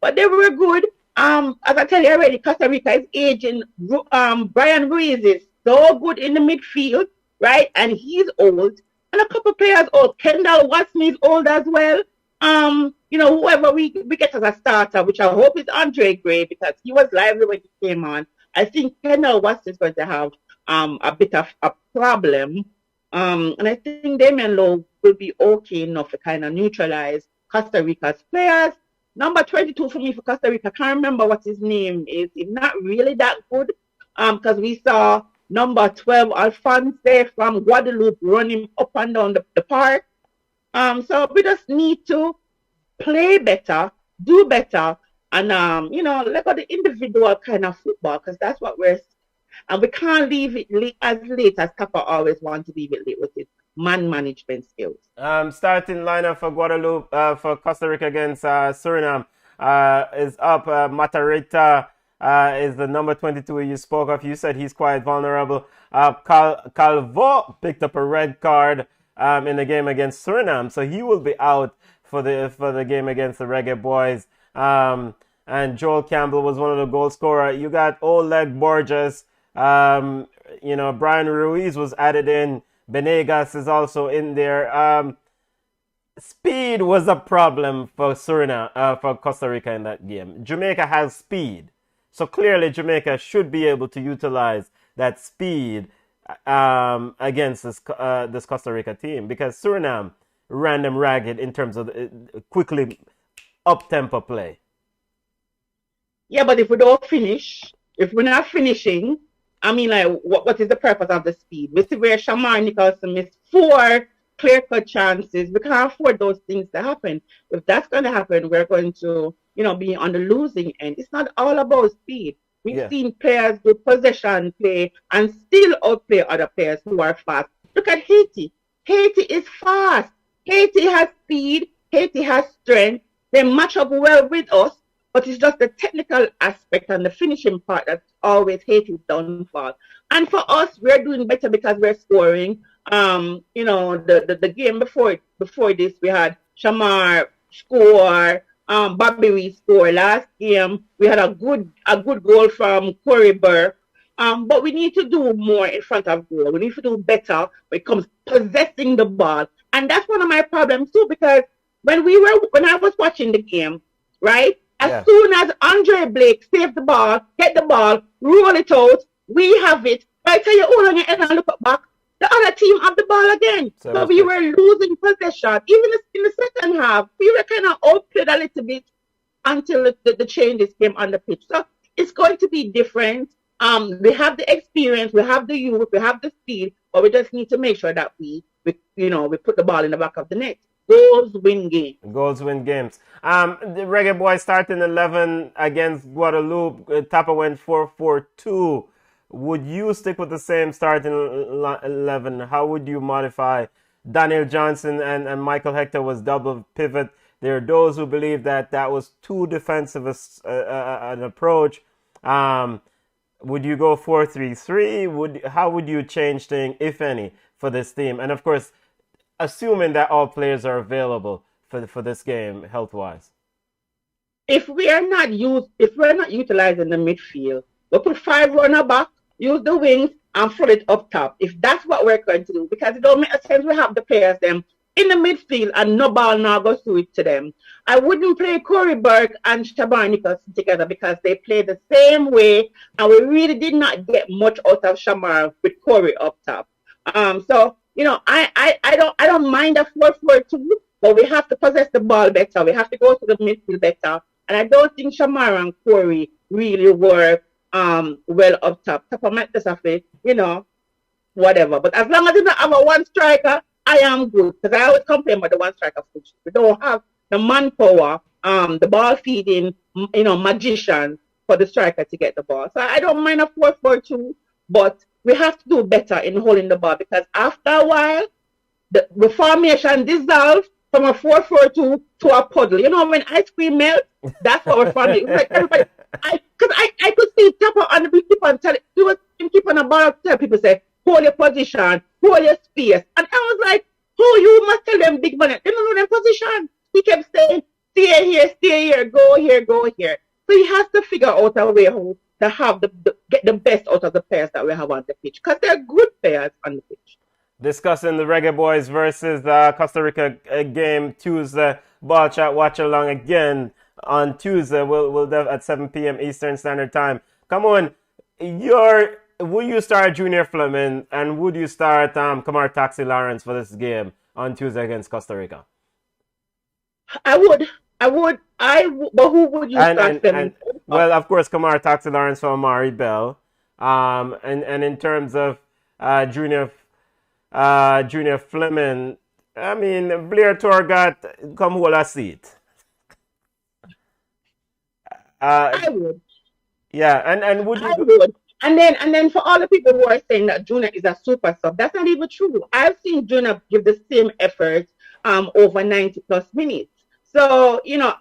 But they were good. As I tell you already, Costa Rica is aging. Brian Ruiz is so good in the midfield, right? And he's old. And a couple players old. Kendall Watson is old as well. whoever we get as a starter, which I hope is Andre Gray, because he was lively when he came on. I think Kendall West is going to have a bit of a problem. And I think Damian Lowe will be okay enough to kind of neutralize Costa Rica's players. Number 22 for me for Costa Rica, I can't remember what his name is. He's not really that good, because we saw number 12, Alphonse from Guadeloupe, running up and down the park. So we just need to play better, do better, and let go the individual kind of football, because that's what and we can't leave it as late as Kappa always wants to leave it late with his man management skills. Starting lineup for Guadeloupe, for Costa Rica against Suriname is up. Matarita is the number 22 you spoke of. You said he's quite vulnerable. Calvo picked up a red card in the game against Suriname, so he will be out for the game against the Reggaeboyz. And Joel Campbell was one of the goal scorers. You got Oleg Borges. Brian Ruiz was added in. Benegas is also in there. Speed was a problem for Suriname, for Costa Rica in that game. Jamaica has speed, so clearly Jamaica should be able to utilize that speed against this Costa Rica team, because Suriname ran them ragged in terms of quickly up-tempo play. Yeah, but if we don't finish, if we're not finishing, I mean, like, what is the purpose of the speed? We see where Shamar Nicholson missed 4 clear-cut chances. We can't afford those things to happen. If that's going to happen, we're going to, be on the losing end. It's not all about speed. We've seen players do possession play and still outplay other players who are fast. Look at Haiti. Haiti is fast. Haiti has speed. Haiti has strength. They match up well with us. But it's just the technical aspect and the finishing part that's always Haiti's downfall. And for us, we're doing better because we're scoring. The game before this, we had Shamar score, Bobby Reed score. Last game, we had a good goal from Corey Burr. But we need to do more in front of goal. We need to do better when it comes possessing the ball. And that's one of my problems too, because when I was watching the game, right? As soon as Andre Blake saved the ball, get the ball, roll it out, we have it. I tell you, all on your end and look back, the other team have the ball again. So we were losing possession. Even in the second half, we were kind of outplayed a little bit until the changes came on the pitch. So it's going to be different. We have the experience, we have the youth, we have the speed, but we just need to make sure that we put the ball in the back of the net. Goals win games. Goals win games. The Reggaeboyz starting 11 against Guadeloupe. Tapa went 4-4-2. Would you stick with the same starting 11? How would you modify? Daniel Johnson and Michael Hector was double pivot. There are those who believe that was too defensive an approach. Would you go 4-3-3? How would you change things, if any, for this team? And of course, assuming that all players are available for this game health-wise. If we're not utilizing the midfield, we'll put 5 runner back, use the wings, and put it up top. If that's what we're going to do, because it don't make sense we have the players them in the midfield and no ball now goes through it to them. I wouldn't play Corey Burke and Shabar Nicholson together because they play the same way, and we really did not get much out of Shamar with Corey up top. I don't mind a 4-4-2, but we have to possess the ball better. We have to go to the midfield better. And I don't think Shamar and Corey really work well up top. Top of my whatever. But as long as you don't have a one striker, I am good. Because I always complain about the one striker football. We don't have the manpower, the ball feeding, magician for the striker to get the ball. So I don't mind a 4-4-2, but we have to do better in holding the ball, because after a while, the formation dissolves from a 4-4-2 to a puddle. When ice cream melts, that's what we're forming. Like everybody, I could see Tapa on the keep on telling, he was keep on a ball, tell people say, hold your position, hold your space. And I was like, you must tell them big money. They don't know their position. He kept saying, stay here, go here, go here. So he has to figure out a way how to have get the best out of the players that we have on the pitch, because they're good players on the pitch. Discussing the Reggaeboyz versus Costa Rica game Tuesday Ballchat watch along again on Tuesday. We'll have at 7 p.m. Eastern Standard Time. Come on, would you start Junior Fleming and would you start Kamar Taxi Lawrence for this game on Tuesday against Costa Rica? I would. But who would you start them? Well, of course, Kamar Taxi Lawrence for Amari Bell. And in terms of Junior Fleming, I mean, Blair Torgat come hold a seat. I would. Yeah, and would you? I would. And then for all the people who are saying that Junior is a super sub, that's not even true. I've seen Junior give the same effort over 90 plus minutes. So, you know,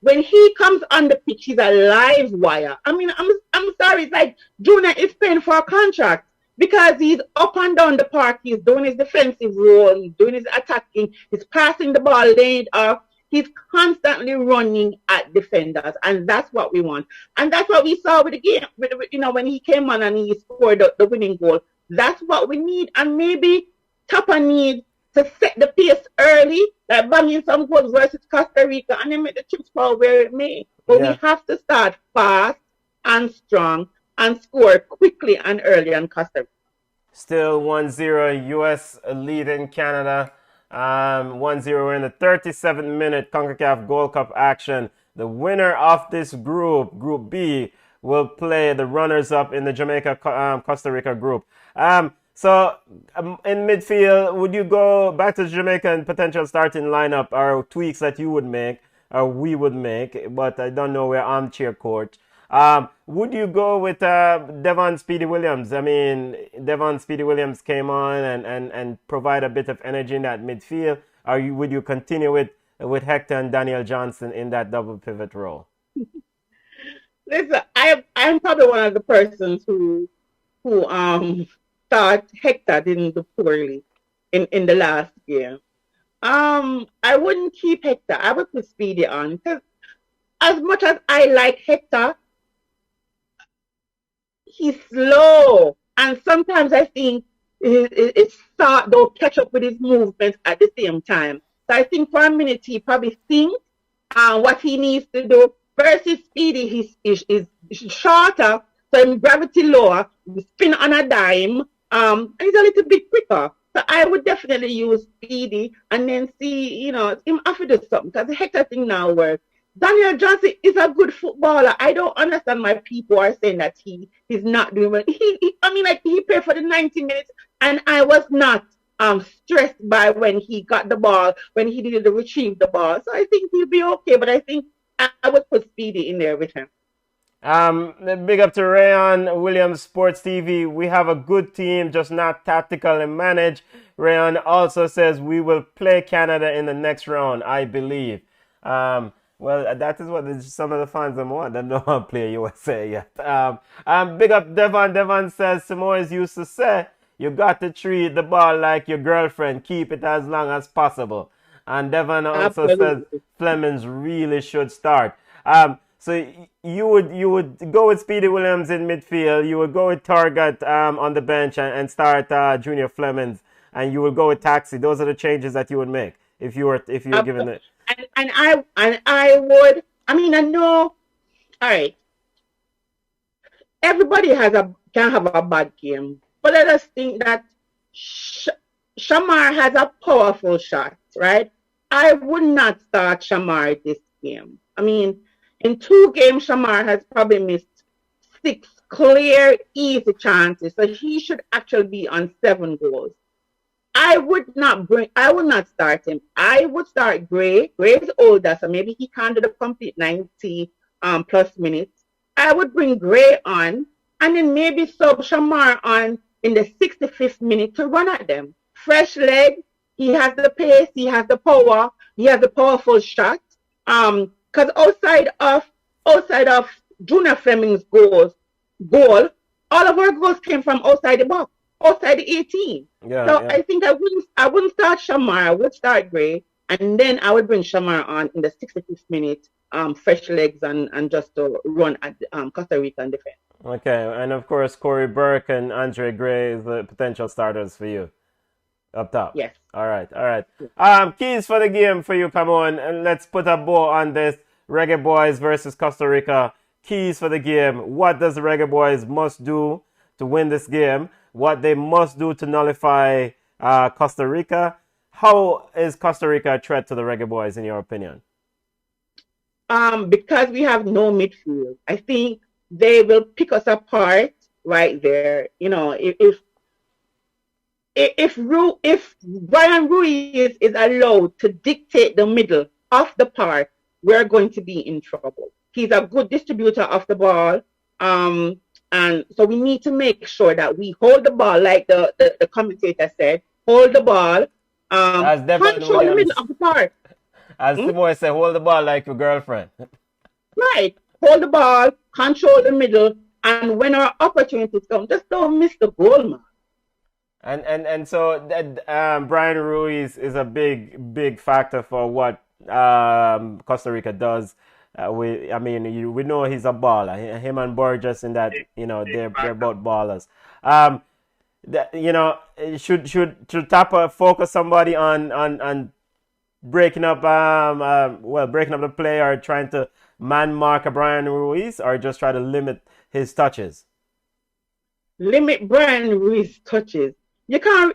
when he comes on the pitch, he's a live wire. I mean, I'm sorry, it's like Junior is paying for a contract because he's up and down the park, he's doing his defensive role, he's doing his attacking, he's passing the ball laid off. He's constantly running at defenders, and that's what we want. And that's what we saw with the game, you know, when he came on and he scored the winning goal. That's what we need. And maybe Tapa needs to set the pace early, like banging some goals versus Costa Rica, and then make the chips fall where it may. But we have to start fast and strong and score quickly and early on Costa Rica. Still 1-0, U.S. leading Canada. 1-0. We're in the 37th minute CONCACAF Gold Cup action. The winner of this group, Group B, will play the runners-up in the Jamaica-Costa Rica group. So in midfield, would you go back to Jamaica and potential starting lineup or tweaks that you would make or we would make? But I don't know, we're armchair coach. Would you go with Devon Speedy Williams? I mean, Devon Speedy Williams came on and provide a bit of energy in that midfield. Or would you continue with Hector and Daniel Johnson in that double pivot role? Listen, I'm probably one of the persons who thought Hector didn't do poorly in the last game. I wouldn't keep Hector. I would put Speedy on because as much as I like Hector, he's slow, and sometimes I think don't catch up with his movements at the same time. So I think for a minute he probably thinks what he needs to do. Versus Speedy, he's shorter, so his gravity lower, spin on a dime, and he's a little bit quicker. So I would definitely use Speedy and then see, you know, him after do something because the Hector thing now works. Daniel Johnson is a good footballer. I don't understand why people are saying that he's not doing well. He played for the 90 minutes, and I was not stressed by when he got the ball, when he needed to retrieve the ball. So I think he'll be okay, but I think I would put Speedy in there with him. Big up to Rayon Williams Sports TV. We have a good team, just not tactically managed. Rayon also says we will play Canada in the next round, I believe. Well, that is what some of the fans want. They don't want to play USA yet. Big up Devon. Devon says, Samoans used to say, you got to treat the ball like your girlfriend. Keep it as long as possible. And Devon also says Flemings really should start. So you would go with Speedy Williams in midfield. You would go with Target on the bench and start Junior Flemings. And you would go with Taxi. Those are the changes that you would make if you were given it. And I would. I mean, I know. All right. Everybody can have a bad game, but I just think that Shamar has a powerful shot, right? I would not start Shamar this game. I mean, in 2 games, Shamar has probably missed 6 clear, easy chances, so he should actually be on 7 goals. I would not start him. I would start Gray. Gray is older, so maybe he can't do the complete 90 plus minutes. I would bring Gray on and then maybe sub Shamar on in the 65th minute to run at them. Fresh leg, he has the pace, he has the power, he has the powerful shot. Because outside of Junior Fleming's goal, all of our goals came from outside the box. Outside the 18. I think I wouldn't start Shamar. I would start Gray, and then I would bring Shamar on in the 65th minute, fresh legs and just to run at Costa Rica and defense. Okay, and of course Corey Burke and Andre Gray is the potential starters for you. Up top. Yes. All right. All right. Keys for the game for you. Come on, and let's put a bow on this. Reggaeboyz versus Costa Rica. Keys for the game. What does the Reggaeboyz must do to win this game? What they must do to nullify Costa Rica? How is Costa Rica a threat to the Reggaeboyz in your opinion? Because we have no midfield, I think they will pick us apart right there. You know, if Brian Ruiz is allowed to dictate the middle of the park, we're going to be in trouble. He's a good distributor of the ball. And so we need to make sure that we hold the ball, like the commentator said, hold the ball, control the middle of the park. As Timoy said, hold the ball like your girlfriend. Right. Hold the ball, control the middle, and when our opportunities come, just don't miss the goal, man. And so that Brian Ruiz is a big factor for what Costa Rica does. We know he's a baller. Him and Borges in that, they're both ballers. Should Tapa focus somebody on breaking up breaking up the play, or trying to man mark a Brian Ruiz, or just try to limit his touches? Limit Brian Ruiz touches. You can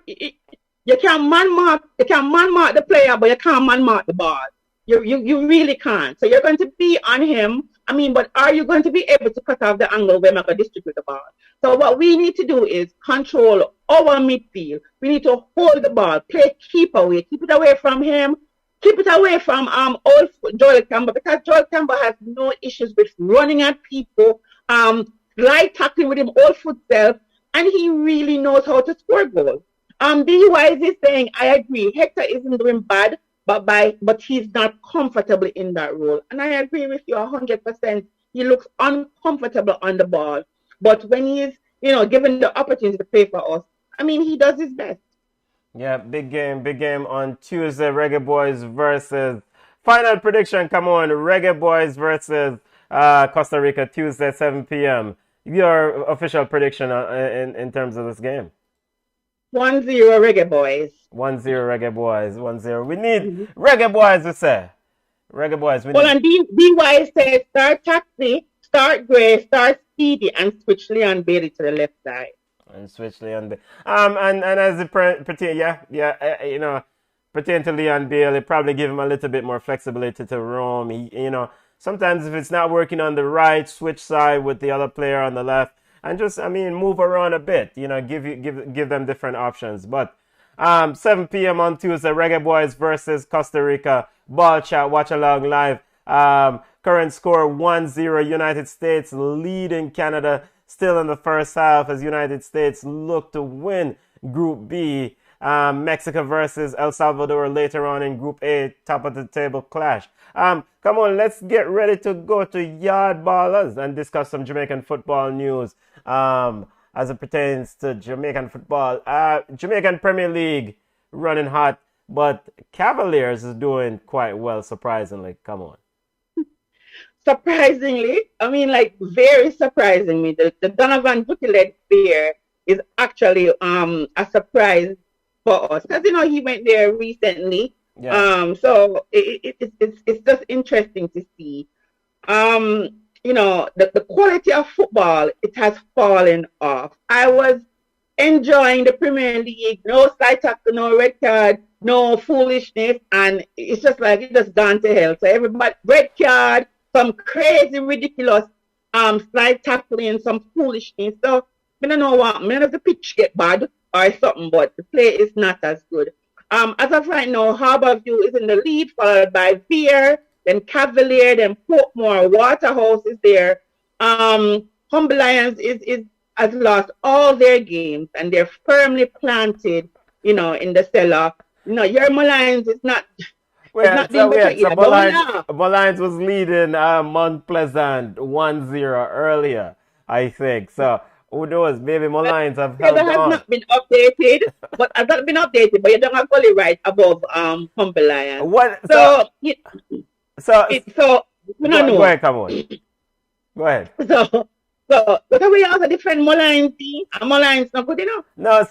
man mark the player, but you can't man mark the ball. You really can't. So you're going to be on him. But are you going to be able to cut off the angle where Maka distribute the ball? So what we need to do is control our midfield. We need to hold the ball, play keep it away from him, keep it away from old Joel Campbell, because Joel Campbell has no issues with running at people, light tackling with him old foot self, and he really knows how to score goals. DUI is saying, I agree, Hector isn't doing bad, but he's not comfortable in that role. And I agree with you 100%. He looks uncomfortable on the ball. But when he's, given the opportunity to play for us, he does his best. Yeah, big game on Tuesday. Reggaeboyz versus, final prediction, come on, Reggaeboyz versus Costa Rica, Tuesday, 7 p.m. Your official prediction in terms of this game? 1-0 Reggaeboyz. 1-0 Reggaeboyz. 1-0. We need Reggaeboyz, we say. Reggaeboyz, we need. Well, and DY says start Taxi, start Gray, start Speedy, and switch Leon Bailey to the left side. And switch Leon Bailey. And as it pertain, pertain to Leon Bailey, probably give him a little bit more flexibility to roam. Sometimes if it's not working on the right, switch side with the other player on the left, and just move around a bit. Give them different options. But 7 p.m. on Tuesday, Reggaeboyz versus Costa Rica. Ballchat, watch along live. Current score 1-0. United States leading Canada still in the first half as United States look to win Group B. Mexico versus El Salvador later on in Group A, top of the table clash. Come on, let's get ready to go to Yard Ballers and discuss some Jamaican football news as it pertains to Jamaican football. Jamaican Premier League running hot, but Cavaliers is doing quite well, surprisingly. Come on. Surprisingly, very surprisingly, the Donovan Bookie-led beer is actually a surprise for us, because he went there recently. Yeah. So it's just interesting to see. The quality of football, it has fallen off. I was enjoying the Premier League, no side tackle, no red card, no foolishness, and it's just like it just gone to hell. So everybody, red card, some crazy, ridiculous slide tackling, some foolishness. So I don't know what, none of the pitch get bad or something, but the play is not as good. As of right now, Harborview is in the lead, followed by Veer, then Cavalier, then Portmore. Waterhouse is there. Humble Lions has lost all their games, and they're firmly planted, in the cellar. Your Lions is not. Lions was leading Mount Pleasant 1-0 earlier, I think. So who knows? Maybe more Lions have held on. It has not been updated, but has not been updated. But you don't have fully right above Humble Lions. What? Go ahead, come on. Go ahead. So we also defend Molines team, and Molines not good enough. No,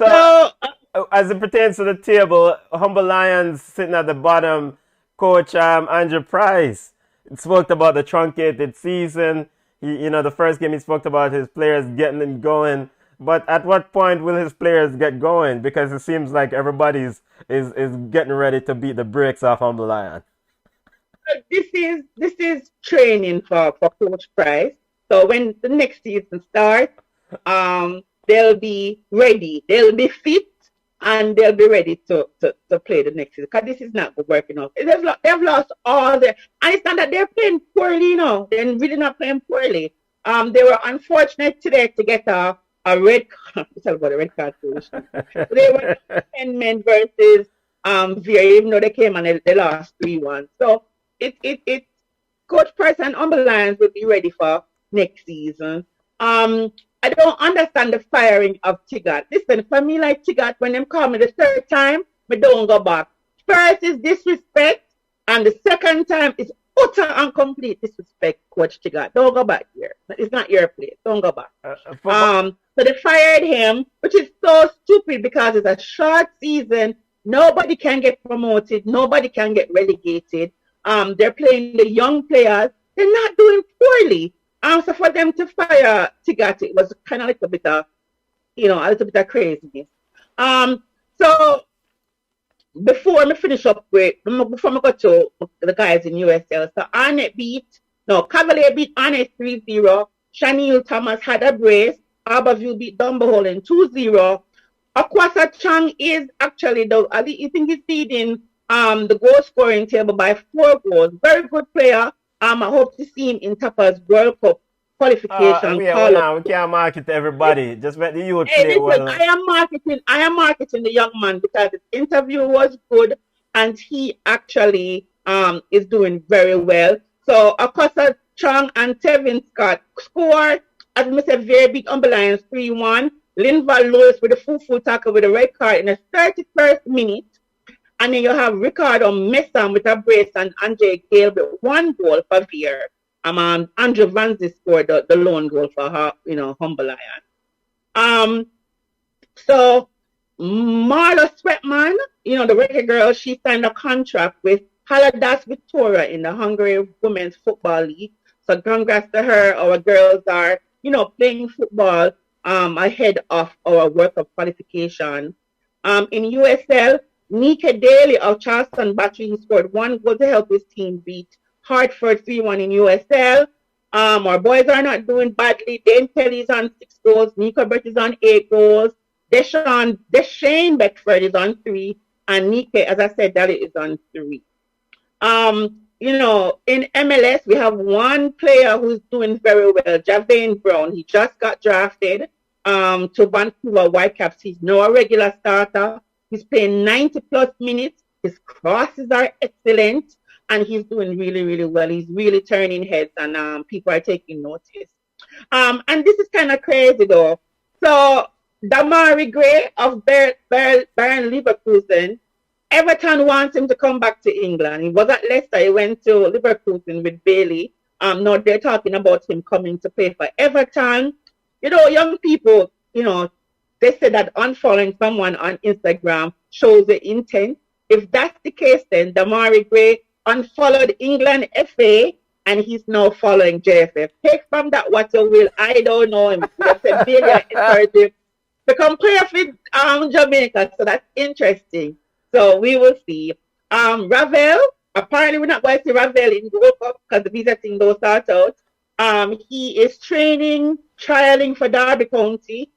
as it pertains to the table, Humble Lions sitting at the bottom. Coach Andrew Price spoke about the truncated season. The first game he spoke about his players getting going. But at what point will his players get going? Because it seems like everybody's is getting ready to beat the brakes off Humble Lions. This is training for Coach Price. So when the next season starts, they'll be ready. They'll be fit and they'll be ready to play the next season. Because this is not working out. They've lost all their... And it's not that they're playing poorly, They're really not playing poorly. They were unfortunate today to get a red card. Let's talk about a red card. They were 10 men versus Veer, even though they came and they lost 3-1. So it Coach Price and Humble Lions will be ready for next season. I don't understand the firing of Tigat. Listen, for me, like Tigat, when them call me the third time, me don't go back. First is disrespect, and the second time is utter and complete disrespect, Coach Tigat. Don't go back here. It's not your place. Don't go back. So they fired him, which is so stupid because it's a short season. Nobody can get promoted. Nobody can get relegated. They're playing the young players. They're not doing poorly. So for them to fire Tigat, it was kind of like a little bit of craziness. So before I finish up before I go to the guys in USL, so Cavalier beat Arnett 3-0. Chanel Thomas had a brace. Arborview beat Dumberhole 2-0. Akwasa Chang is actually, I think he's leading the goal scoring table by 4 goals. Very good player. I hope to see him in Tapa's World Cup qualification. We can't market to everybody. Just let the youth play well. I am marketing the young man because his interview was good and he actually is doing very well. So Akosa Chang and Tevin Scott scored. As Mr. Very beat Humble Lions 3-1. Linval Lewis with a full tackle with a red card in the 31st minute. And then you have Ricardo Messam with a brace and Andre Gale with 1 goal for Veer. Andrew Vanzi scored the lone goal for her, Humble Lion. So Marla Sweatman, the reggae girl, she signed a contract with Haladas Victoria in the Hungary Women's Football League. So congrats to her. Our girls are, playing football ahead of our World Cup qualification. In USL, Nika Daly of Charleston Battery scored 1 goal to help his team beat Hartford 3-1 in USL. Our boys are not doing badly. Dane Kelly's on 6 goals. Nico Brett is on 8 goals. Deshane Beckford is on 3. And Nika, as I said, Daly is on 3. In MLS, we have one player who's doing very well, Javane Brown. He just got drafted to Vancouver Whitecaps. He's now a regular starter. He's playing 90-plus minutes. His crosses are excellent, and he's doing really, really well. He's really turning heads, and people are taking notice. And this is kind of crazy, though. So, Damari Gray of Bayern Leverkusen, Everton wants him to come back to England. He was at Leicester. He went to Leverkusen with Bailey. Now they're talking about him coming to play for Everton. Young people, they say that unfollowing someone on Instagram shows the intent. If that's the case, then Damari Gray unfollowed England FA and he's now following JFF. Take from that what you will. I don't know him. Become player for Jamaica. So that's interesting. So we will see. Ravel, apparently we're not going to see Ravel in the World Cup because the visa thing don't start out. He is trialing for Derby County.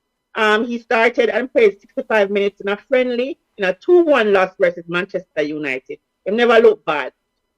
He started and played 65 minutes in a friendly in a 2-1 loss versus Manchester United. It never looked bad.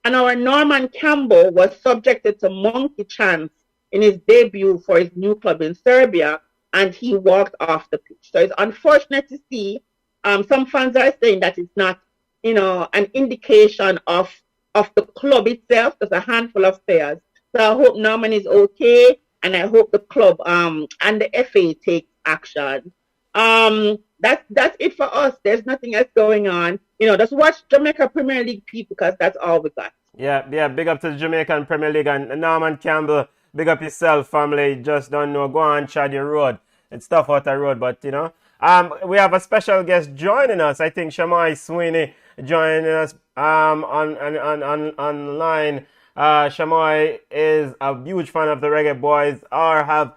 And our Norman Campbell was subjected to monkey chance in his debut for his new club in Serbia, and he walked off the pitch. So it's unfortunate to see. Some fans are saying that it's not, an indication of the club itself. There's a handful of players. So I hope Norman is okay, and I hope the club and the FA take action. That's it for us. There's nothing else going on. Just watch Jamaica Premier League people because that's all we got. Yeah. Big up to the Jamaican Premier League and Norman Campbell. Big up yourself, family. Just don't know. Go on, chad your road. It's tough out the road, but We have a special guest joining us. I think Shamai Sweeney joining us online. Shamai is a huge fan of the Reggae Boys, or have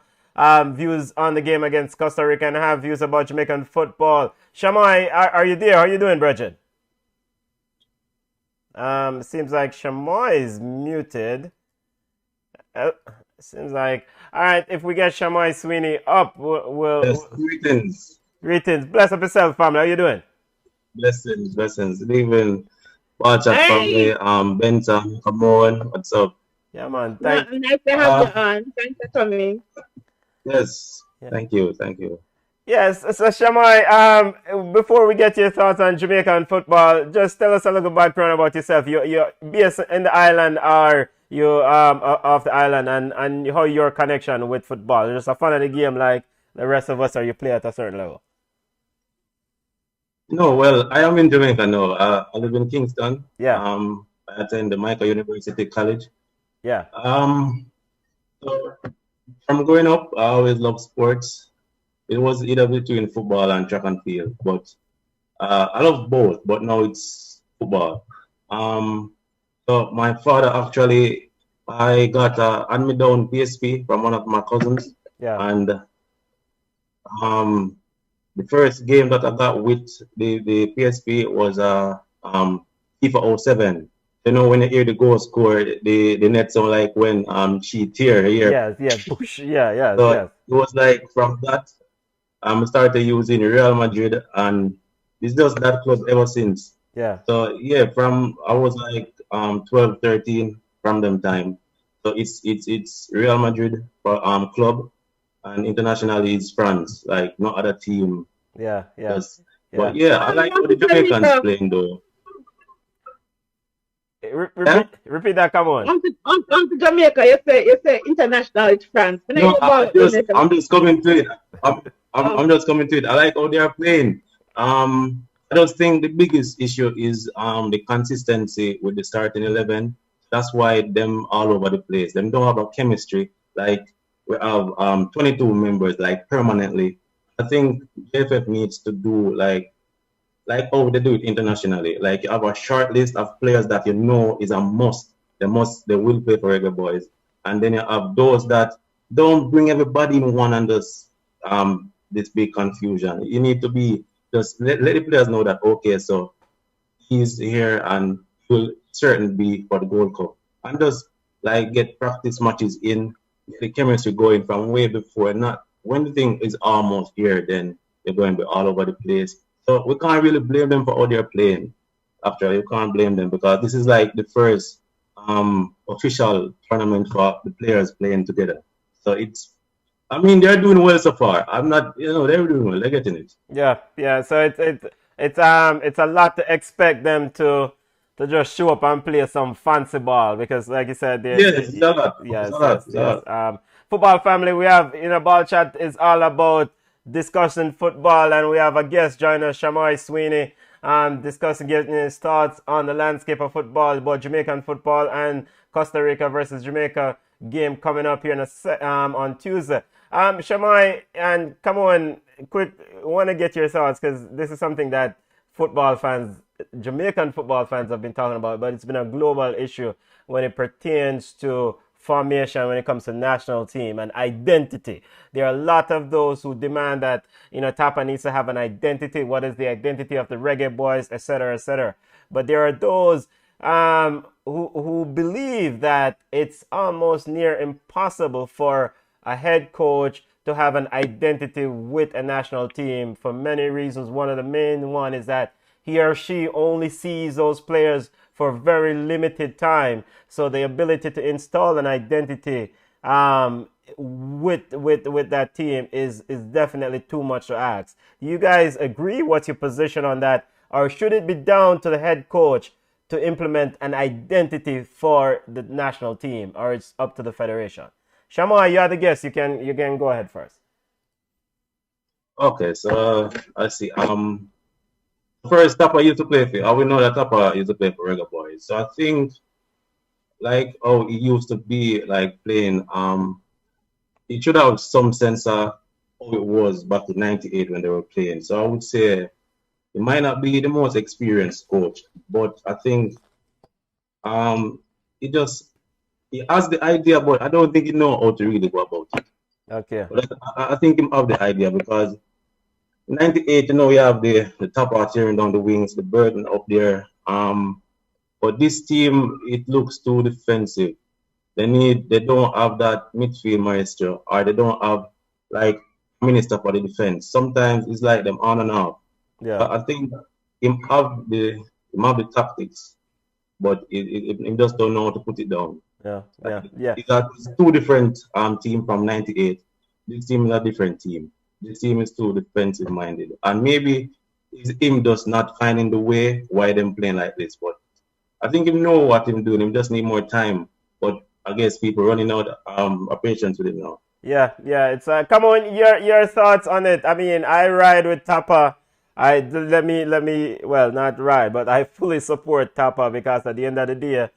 views on the game against Costa Rica and have views about Jamaican football. Shamai, are you there? How are you doing, Bridget? Seems like Shamai is muted. Seems like, all right, if we get Shamai Sweeney up, Yes, greetings. Greetings. Bless up yourself, family. How you doing? Blessings. Good evening. Ballchat Hey, family, Benton, come on, what's up? Yeah, man. nice to have you on. Thanks for coming. Yes, Yeah. thank you. Yes, so Shamai, before we get your thoughts on Jamaican football, just tell us a little background about yourself. You're based in the island, or you off the island, and how your connection with football. You're just a fan of the game like the rest of us, or you play at a certain level. No, well, I am in Jamaica now. I live in Kingston. Yeah, I attend the Michael University College. yeah, So from growing up, I always loved sports. It was either between football and track and field, but I love both, but now it's football. So my father actually, I got a hand-me-down PSP from one of my cousins, yeah. and the first game that I got with the PSP was FIFA '07. You know, when you hear the goal score, the net sound like when she tear here. Yes, push. Yeah, So yes. it was like from that started using Real Madrid, and it's just that club ever since. Yeah, So yeah, from I was like 12, 13 from them time. So it's Real Madrid club, and internationally it's France, like no other team. yeah. Yes. But yeah, I like how the Jamaica. Jamaicans playing though. Repeat that, come on. On to Jamaica, you say international, it's France. When No, you go to Jamaica, I'm just coming to it. I'm oh, just coming to it. I like how they are playing. I just think the biggest issue is the consistency with the starting 11. That's why them all over the place. Them don't have a chemistry. Like we have 22 members like permanently. I think JFF needs to do like how they do it internationally. Like you have a short list of players that you know is a must. They will play for Reggae Boys. And then you have those that don't bring everybody in one and just this big confusion. You need to be just let the players know that okay, so he's here and will certainly be for the Gold Cup. And just like get practice matches in, get the chemistry going from way before. Not when the thing is almost here, then they're going to be all over the place. So we can't really blame them for how they're playing. Actually, you can't blame them because this is like the first official tournament for the players playing together. So I mean, they're doing well so far. I'm not, they're doing well. They're getting it. Yeah. So it's a lot to expect them to just show up and play some fancy ball, because like you said, Yes, it's a lot. yes, It's a lot. Football family, we have Ball Chat is all about discussing football, and we have a guest joining us, Shamai Sweeney, discussing getting his thoughts on the landscape of football, about Jamaican football and Costa Rica versus Jamaica game coming up here on Tuesday. Shamai, and come on, quick, want to get your thoughts, because this is something that Jamaican football fans have been talking about, but it's been a global issue when it pertains to formation, when it comes to national team and identity. There are a lot of those who demand that, Tapa needs to have an identity. What is the identity of the Reggae Boys, etc., etc. But there are those who believe that it's almost near impossible for a head coach to have an identity with a national team for many reasons. One of the main one is that he or she only sees those players for very limited time. So the ability to install an identity with that team is definitely too much to ask. Do you guys agree? What's your position on that? Or should it be down to the head coach to implement an identity for the national team, or it's up to the federation? Shama, you are the guest. You can go ahead first. Okay, so I see. First Tapa used to play for. I will know that Tapa used to play for Reggae Boys. So I think like how he used to be like playing. He should have some sense of how it was back in '98 when they were playing. So I would say he might not be the most experienced coach, but I think he just he has the idea, but I don't think he know how to really go about it. Okay. But I think him have the idea because '98, you have the top out tearing down the wings, the burden up there. But this team, it looks too defensive. They don't have that midfield maestro, or they don't have like minister for the defense. Sometimes it's like them on and off. Yeah. I think him have the tactics, but he just don't know how to put it down. Yeah. Yeah. It's two different team from '98. This team is a different team. This team is too defensive minded, and maybe it's him just not finding the way why them playing like this. But I think him know what him doing. Him just need more time. But I guess people running out of patience with it now. Yeah. It's come on, your thoughts on it. I mean, I ride with Tapa. Let me well, not ride, but I fully support Tapa because at the end of the day,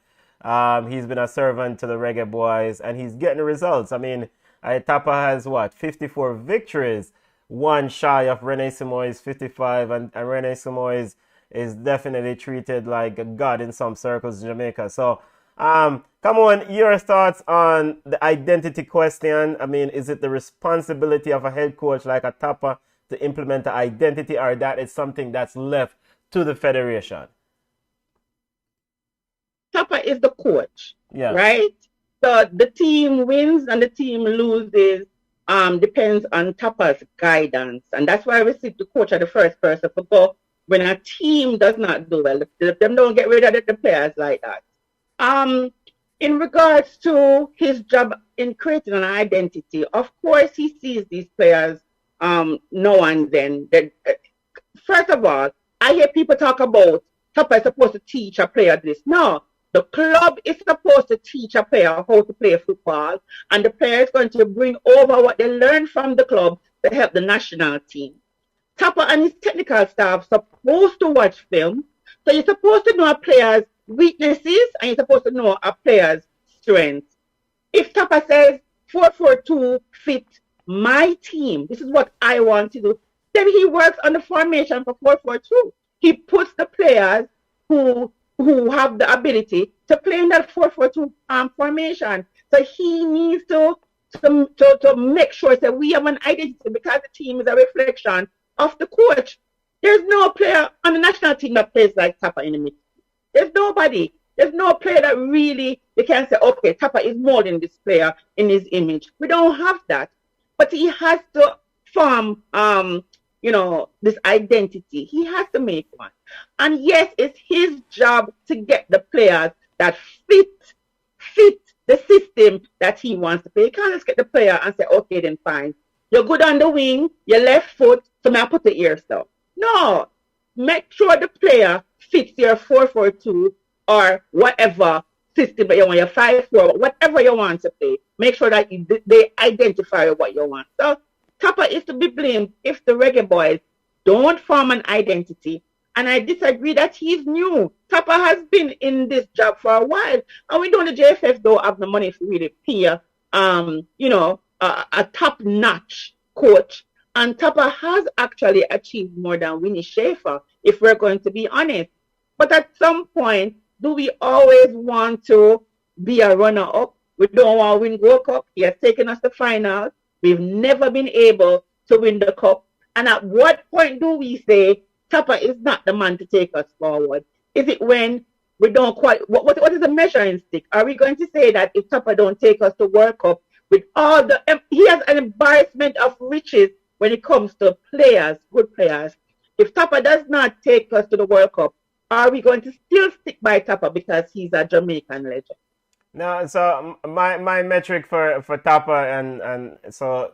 he's been a servant to the Reggaeboyz and he's getting results. I mean, Tapa has what, 54 victories, one shy of Rene Simoes 55, and Rene Simoes is definitely treated like a god in some circles in Jamaica. So, come on, your thoughts on the identity question. I mean, is it the responsibility of a head coach like a Tapa to implement the identity, or that is something that's left to the federation? Tapa is the coach, Yeah. right? So the team wins and the team loses depends on Tapa's guidance. And that's why we see the coach are the first person to go when a team does not do well. Them don't get rid of the players like that. In regards to his job in creating an identity, of course he sees these players now and then. First of all, I hear people talk about Tapa is supposed to teach a player this. No, the club is supposed to teach a player how to play football, and the player is going to bring over what they learned from the club to help the national team. Tapa and his technical staff supposed to watch film, so you're supposed to know a player's weaknesses and you're supposed to know a player's strengths. If Tapa says 4-4-2 fit my team, this is what I want to do, then he works on the formation for 4-4-2. He puts the players who have the ability to play in that 4-4-2 formation. So he needs to make sure that we have an identity because the team is a reflection of the coach. There's no player on the national team that plays like Tapa in the mix. There's nobody. There's no player that really they can say, okay, Tapa is molding this player in his image. We don't have that. But he has to form this identity. He has to make one. And yes, it's his job to get the players that fit the system that he wants to play. You can't just get the player and say, okay, then fine. You're good on the wing, your left foot, so now put the ears down. No. Make sure the player fits your 4-4-2 or whatever system that you want, your 5-4, whatever you want to play. Make sure that they identify what you want. So Tapa is to be blamed if the Reggaeboyz don't form an identity. And I disagree that he's new. Tapa has been in this job for a while. And we know the JFF don't have the money to really pay a top-notch coach. And Tapa has actually achieved more than Winnie Schaefer, if we're going to be honest. But at some point, do we always want to be a runner-up? We don't want to win World Cup. He has taken us to finals. We've never been able to win the cup. And at what point do we say Tapa is not the man to take us forward? Is it when we don't quite, what is the measuring stick? Are we going to say that if Tapa don't take us to World Cup with all he has an embarrassment of riches when it comes to players, good players. If Tapa does not take us to the World Cup, are we going to still stick by Tapa because he's a Jamaican legend? No, so my metric for Tapa and so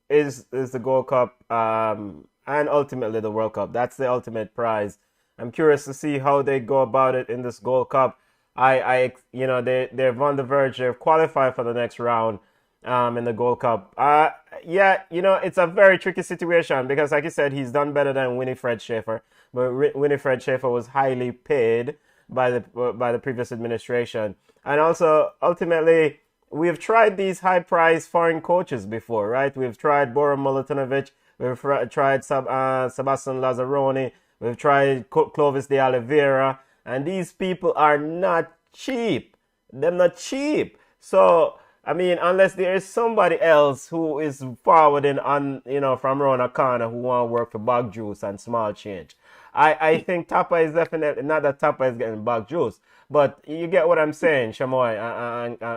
is the Gold Cup and ultimately the World Cup. That's the ultimate prize. I'm curious to see how they go about it in this Gold Cup. They're on the verge of qualifying for the next round in the Gold Cup. It's a very tricky situation because, like you said, he's done better than Winifred Schaefer, but Winifred Schaefer was highly paid by the previous administration, and also ultimately we've tried these high-priced foreign coaches before, right? We've tried Bora Milutinovic, we've tried Sebastian Lazzaroni, we've tried Clovis de Oliveira, and these people are not cheap. They're not cheap. So, I mean, unless there is somebody else who is forwarding on, from around a corner who want to work for bag juice and small change. I think Tapa is definitely, not that Tapa is getting bag juice, but you get what I'm saying, Shamoy,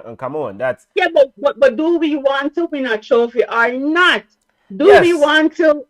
and come on, that's... Yeah, but do we want to win a trophy or not? Do Yes. we want to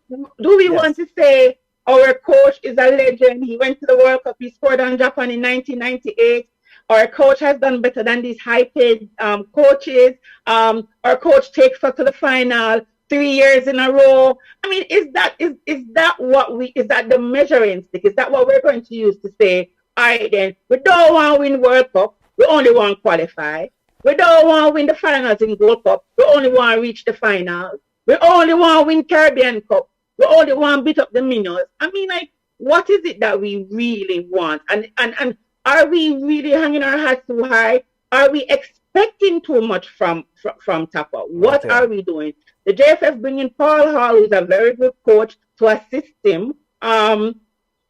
say our coach is a legend? He went to the World Cup, he scored on Japan in 1998. Our coach has done better than these high-paid coaches. Our coach takes us to the final 3 years in a row. I mean, is that the measuring stick? Is that what we're going to use to say, all right, then, we don't want to win World Cup, we only want to qualify. We don't want to win the finals in Gold Cup, we only want to reach the finals. We only want to win Caribbean Cup, we only want to beat up the Minnows. I mean, like, what is it that we really want? And are we really hanging our hats too high? Are we expecting too much from Tapa? What are we doing? The JFF bringing Paul Hall, who's a very good coach, to assist him.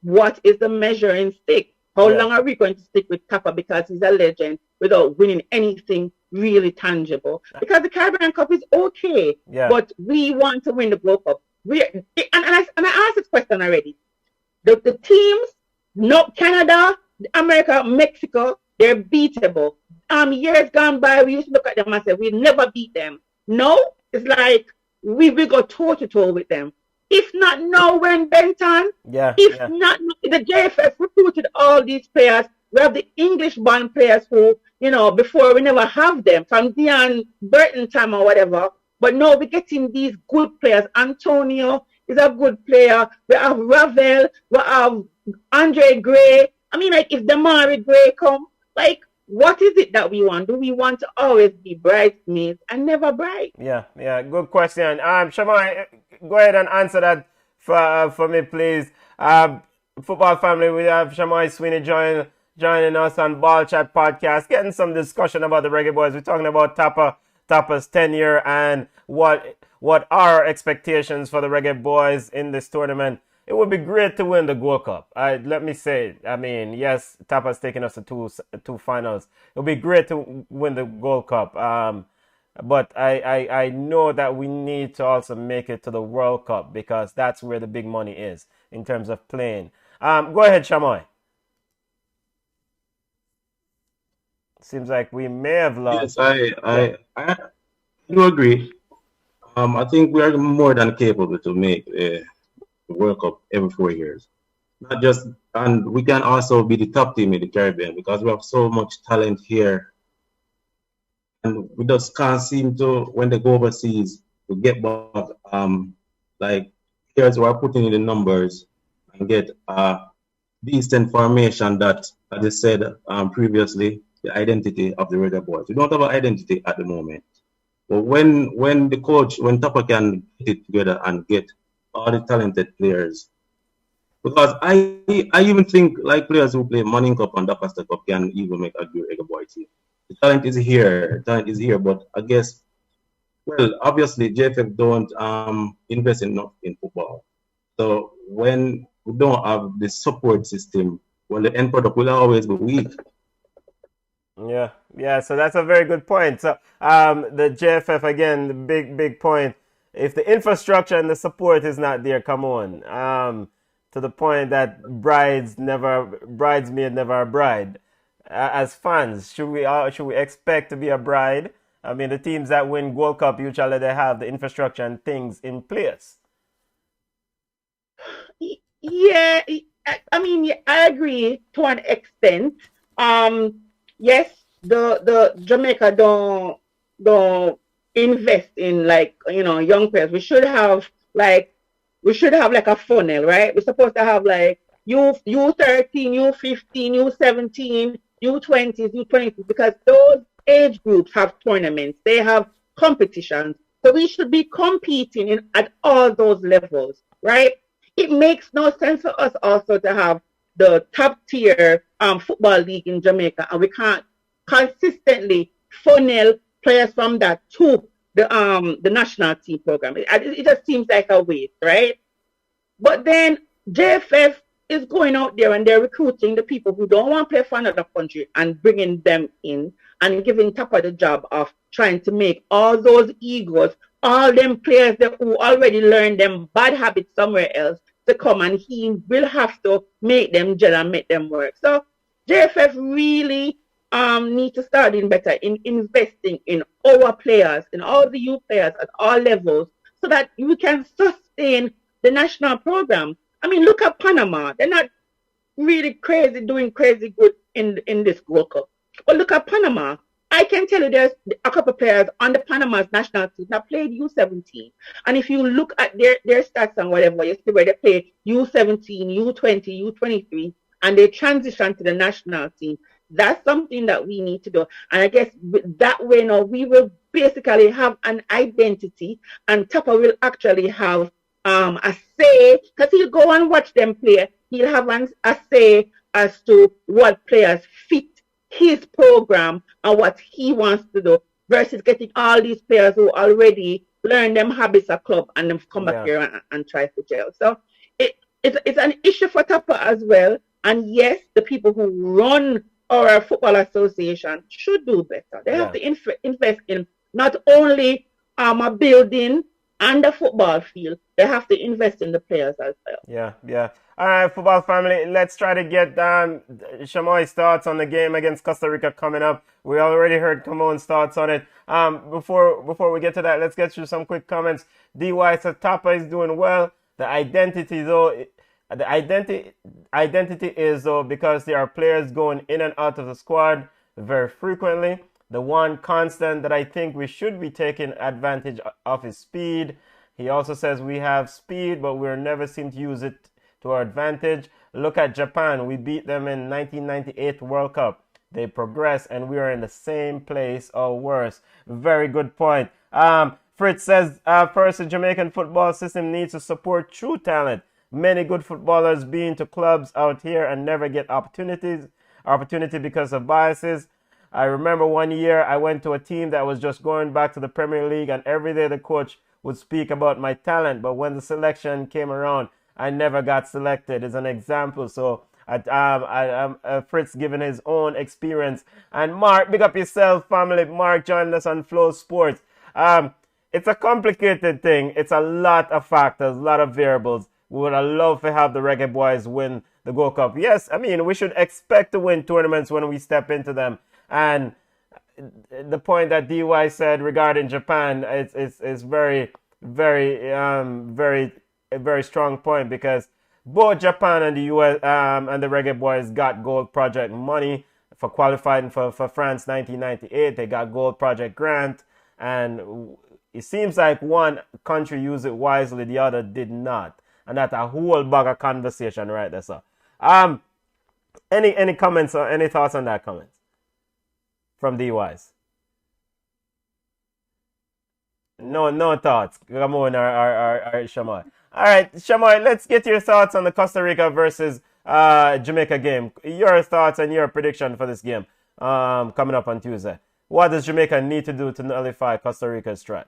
What is the measuring stick? How long are we going to stick with Tapa because he's a legend without winning anything really tangible? Because the Caribbean Cup is okay, but we want to win the Gold Cup. And I asked this question already. The teams, not Canada, America, Mexico, they're beatable. Years gone by, we used to look at them and say, we'll never beat them. No, it's like we will go toe-to-toe with them. If not now, we're in Benton. Not, the JFF recruited all these players. We have the English-born players who, before we never have them, from Dion Burton time or whatever. But now we're getting these good players. Antonio is a good player. We have Ravel. We have Andre Gray. I mean, like, if Damari Gray come, like, what is it that we want? Do we want to always be bridesmaids and never bride? Yeah, good question. Shamai, go ahead and answer that for me, please. Football family, we have Shamai Sweeney joining us on Ballchat podcast, getting some discussion about the Reggaeboyz. We're talking about Tapa's tenure and what are expectations for the Reggaeboyz in this tournament. It would be great to win the Gold Cup. Let me say, I mean, yes, Tapa's taken us to two finals. It would be great to win the Gold Cup. But I know that we need to also make it to the World Cup because that's where the big money is in terms of playing. Go ahead, Shamoy. Seems like we may have lost. Yes, I do agree. I think we are more than capable to make the World Cup every 4 years. Not just, and we can also be the top team in the Caribbean because we have so much talent here. And we just can't seem to, when they go overseas, to get back, like players who are putting in the numbers and get decent formation that, as I said previously, the identity of the Reggaeboyz. We don't have an identity at the moment. But when Tapa can get it together and get all the talented players, because I even think like players who play Manning Cup and Dakar Cup can even make a good Reggaeboyz team. The talent is here, but I guess, well, obviously JFF don't invest enough in football. So when we don't have the support system, well, the end product will always be weak. Yeah. So that's a very good point. So the JFF again, the big point. If the infrastructure and the support is not there, come on. To the point that bridesmaid never a bride. As fans, should we expect to be a bride? I mean, the teams that win Gold Cup usually they have the infrastructure and things in place. Yeah, I mean, I agree to an extent. Yes, the Jamaica don't invest in young players. We should have like a funnel, right? We're supposed to have like U13, U15, U17, U20s, U20s, because those age groups have tournaments, they have competitions. So we should be competing at all those levels, right? It makes no sense for us also to have the top tier football league in Jamaica, and we can't consistently funnel players from that to the national team program. It just seems like a waste, right? But then JFF is going out there and they're recruiting the people who don't want to play for another country and bringing them in and giving Tapa the job of trying to make all those egos, all them players that who already learned them bad habits somewhere else to come, and he will have to make them gel and make them work. So JFF really need to start doing better in investing in our players, in all the youth players at all levels, so that we can sustain the national program. I mean, look at Panama. They're not really doing crazy good in this World Cup. But look at Panama. I can tell you there's a couple of players on the Panama's national team that played U17. And if you look at their stats and whatever, you see where they play U17, U20, U23, and they transition to the national team. That's something that we need to do. And I guess that way now we will basically have an identity, and Tapa will actually have a say, because he'll go and watch them play. He'll have a say as to what players fit his program and what he wants to do, versus getting all these players who already learn them habits of club and then come back here and try to jail. So it's an issue for Tapa as well. And yes, the people who run our football association should do better. They have to invest in not only a building and the football field, they have to invest in the players as well. Yeah. All right, football family, let's try to get Shamoy's thoughts on the game against Costa Rica coming up. We already heard Kamon's thoughts on it. Before we get to that, let's get through some quick comments. DY says Tapa is doing well. The identity is though because there are players going in and out of the squad very frequently. The one constant that I think we should be taking advantage of is speed. He also says we have speed, but we never seem to use it to our advantage. Look at Japan. We beat them in 1998 World Cup. They progress and we are in the same place or worse. Very good point. Fritz says, first, the Jamaican football system needs to support true talent. Many good footballers being to clubs out here and never get opportunity because of biases. I remember one year I went to a team that was just going back to the Premier League, and every day the coach would speak about my talent, but when the selection came around, I never got selected. As an example. So Fritz giving his own experience. And Mark, big up yourself, family. Mark joined us on Flow Sports. It's a complicated thing. It's a lot of factors, a lot of variables. We would love to have the Reggaeboyz win the Gold Cup. Yes, I mean, we should expect to win tournaments when we step into them. And the point that DY said regarding Japan is very, very, a very strong point, because both Japan and the US and the Reggaeboyz got Gold Project money for qualifying for France 1998. They got Gold Project grant, and it seems like one country used it wisely, the other did not. And that's a whole bag of conversation right there, sir. Any comments or any thoughts on that comment from DYs? No thoughts. Come on, our Shamoy. All right, Shamoy, let's get your thoughts on the Costa Rica versus Jamaica game. Your thoughts and your prediction for this game coming up on Tuesday. What does Jamaica need to do to nullify Costa Rica's threat?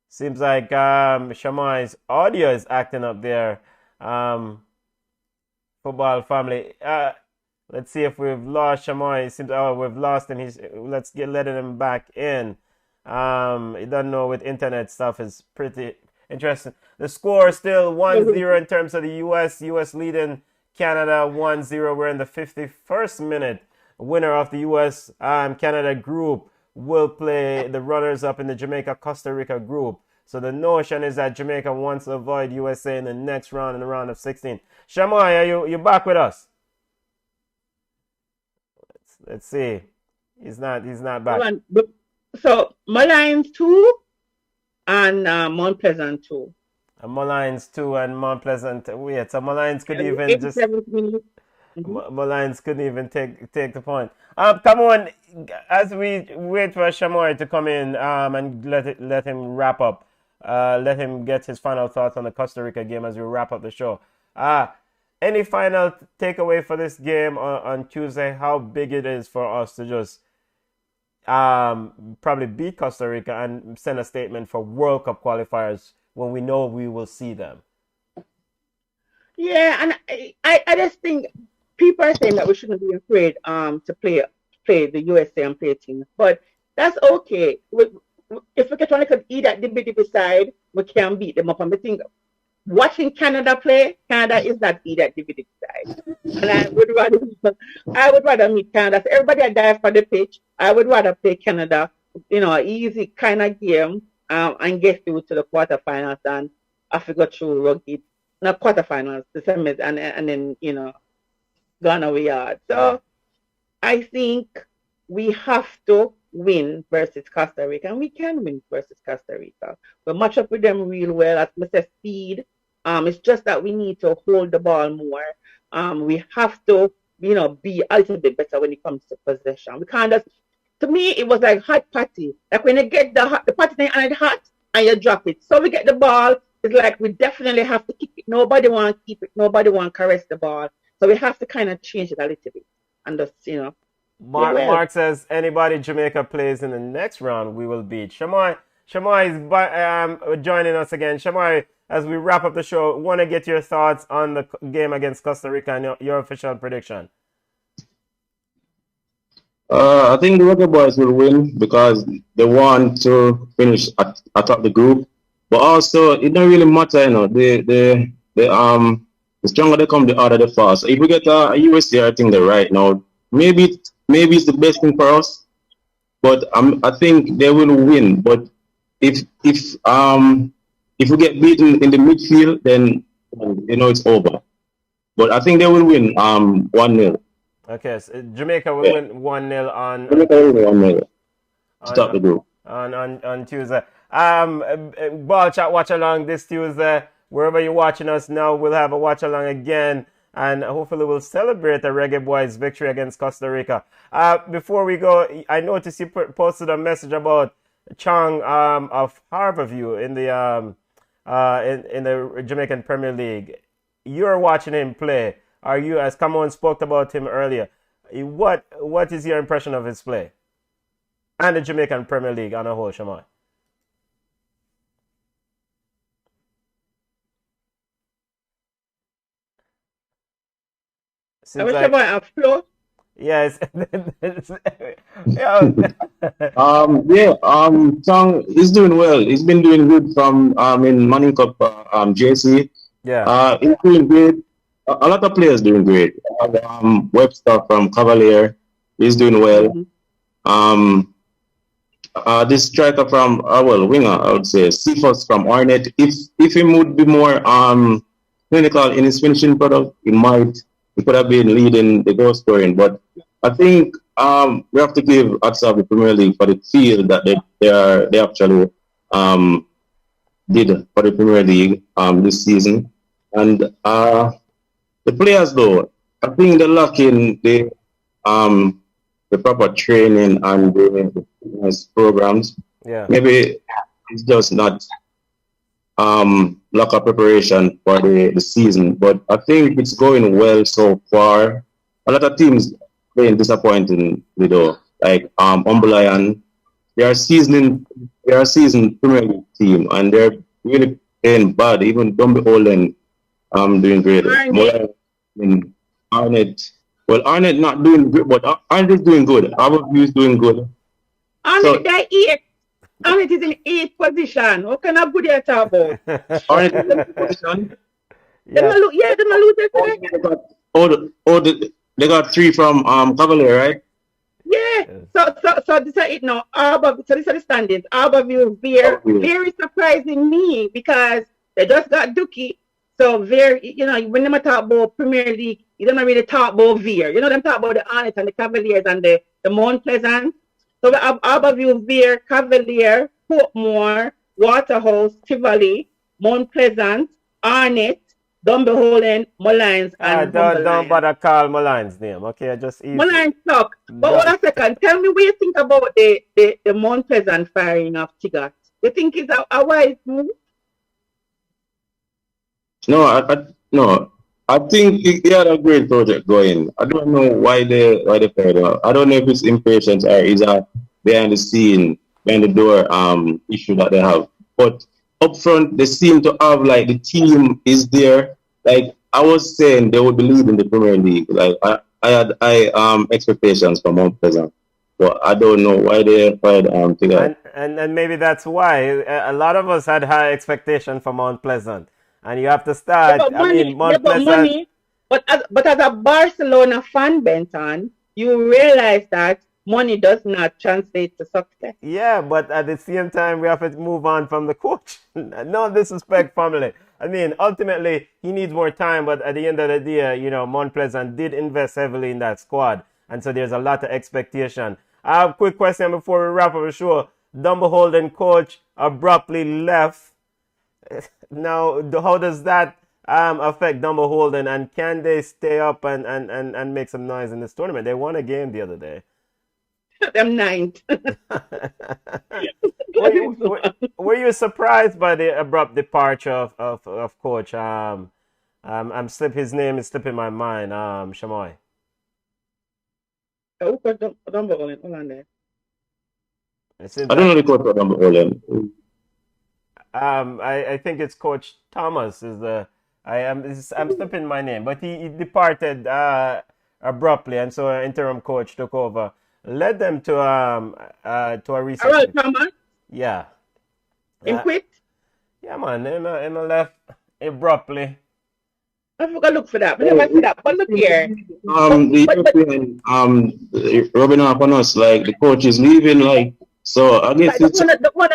Seems like Shamoy's audio is acting up there. Football family. Let's see if we've lost Shamoy. Seems we've lost him. Let's letting him back in. You don't know, with internet stuff is pretty interesting. The score is still 1-0 in terms of the US. US leading Canada 1-0. We're in the 51st minute. Winner of the US Canada group will play the runners-up in the Jamaica-Costa Rica group. So the notion is that Jamaica wants to avoid USA in the next round, in the round of 16. Shamoy, are you back with us? Let's see. He's not back. So Malines 2 and Mount Pleasant 2. Malines 2 and Mount Pleasant. Wait, so Malines could even just... Malines couldn't even take the point. Come on, as we wait for Shamoy to come in and let him wrap up. Let him get his final thoughts on the Costa Rica game as we wrap up the show. Any final takeaway for this game on Tuesday? How big it is for us to just probably beat Costa Rica and send a statement for World Cup qualifiers when we know we will see them. Yeah, and I just think people are saying that we shouldn't be afraid to play the USA and play teams, but that's okay. If we can try to eat at the bit side, we can beat them up. And I think watching Canada play, Canada is that eat at the bit side, and I would rather meet Canada. So everybody I dive for the pitch. I would rather play Canada, easy kind of game, and get through to the quarterfinals than have to go through rugged, not quarterfinals, the semis, and then gone away hard. So I think we have to win versus Costa Rica, and we can win versus Costa Rica. We match up with them real well. As I said, speed. It's just that we need to hold the ball more. We have to, be a little bit better when it comes to possession. We can't just. To me, it was like hot patty. Like when you get the patty thing and it's hot and you drop it. So we get the ball. It's like we definitely have to keep it. Nobody want to keep it. Nobody want to caress the ball. So we have to kind of change it a little bit. And just, Mark says anybody Jamaica plays in the next round, we will beat. Shamai is joining us again. Shamai, as we wrap up the show, want to get your thoughts on the game against Costa Rica and your official prediction. I think the Reggaeboyz will win because they want to finish atop the group. But also, it don't really matter, the stronger they come, the harder they fall. So if we get a USA, I think they're right now. Maybe it's the best thing for us, but I think they will win. But if we get beaten in the midfield, then it's over. But I think they will win 1-0. Okay, so Jamaica will win 1-0 on. Jamaica will win 1-0. Stop the group on Tuesday. Ballchat watch along this Tuesday. Wherever you're watching us now, we'll have a watch along again. And hopefully we'll celebrate the Reggaeboyz victory against Costa Rica. Before we go, I noticed you posted a message about Chong of Harborview in the Jamaican Premier League. You're watching him play. Are you, as Camon spoke about him earlier, what is your impression of his play? And the Jamaican Premier League on a whole, Shamai? I wish about a flow. Yes. Chong is doing well. He's been doing good from in Manning Cup JC. Yeah. He's doing great. A lot of players doing great. Webster from Cavalier is doing well. This striker from winger, I would say Cephas from Arnett. If he would be more clinical in his finishing product, he could have been leading the goal scoring. But I think we have to give Atl the Premier League for the field that they actually did for the Premier League this season. And the players, though, I think they're lacking the proper training and the programs. Yeah. Maybe it's just not lack of preparation for the season. But I think it's going well so far. A lot of teams playing disappointing, like Lion. They are a seasoned Premier League team, and they're really playing bad. Even Dumby Olen doing great. Arnett. Well, Arnett not doing good, but Arnett is doing good. Harborview is doing good. Arnett is in 8th position. What kind of good you talk about? Arnett is in 8th position. They don't lose it. They got 3 from Cavalier, right? Yeah. So this is it now. So these are the standings. Harborview, very surprising me because they just got Dookie. So when they talk about Premier League, you don't really talk about Veer. Them talk about the Arnett and the Cavaliers and the Mount Pleasant. So we have Harborview, Veer, Cavalier, Portmore, Waterhouse, Tivoli, Mount Pleasant, Arnett, Dumbeholen, Mullines, and don't bother call Mullines' name, okay? Just easy. Mullines suck. But hold on a second. Tell me what you think about the Mount Pleasant firing of Tigat. You think it's a wise move? No, I think they had a great project going. I don't know why they failed. I don't know if it's impatience or is a behind the scene, behind the door issue that they have. But up front, they seem to have like the team is there. Like I was saying, they would be leading the Premier League. Like I had expectations from Mount Pleasant, but I don't know why they failed to get. And maybe that's why a lot of us had high expectation for Mount Pleasant, and you have to Yeah, start. but I mean, yeah, Mount but Pleasant. money. But as a Barcelona fan, Benton, you realize that money does not translate to success. Yeah, but at the same time, we have to move on from the coach. No disrespect, family. I mean, ultimately, he needs more time, but at the end of the day, you know, Mount Pleasant did invest heavily in that squad. And so there's a lot of expectation. I have a quick question before we wrap up the show. Dumbo Holden coach abruptly left. Now, how does that affect Dumbo Holden? And can they stay up and make some noise in this tournament? They won a game the other day. Them ninth. Were you surprised by the abrupt departure of coach? His name is slipping my mind. Shamoy. Hold on there. It seems I don't know like the coach of Dumbo Holden. I think it's Coach Thomas is the I'm slipping my name, but he departed abruptly, and so an interim coach took over, led them to a recent. Harold Thomas, Yeah. him quit. Yeah, man. Him left abruptly. I forgot to look for that. But never see that. But look here. The European rubbing off on us, like the coach is leaving, like so. I guess Like it's the one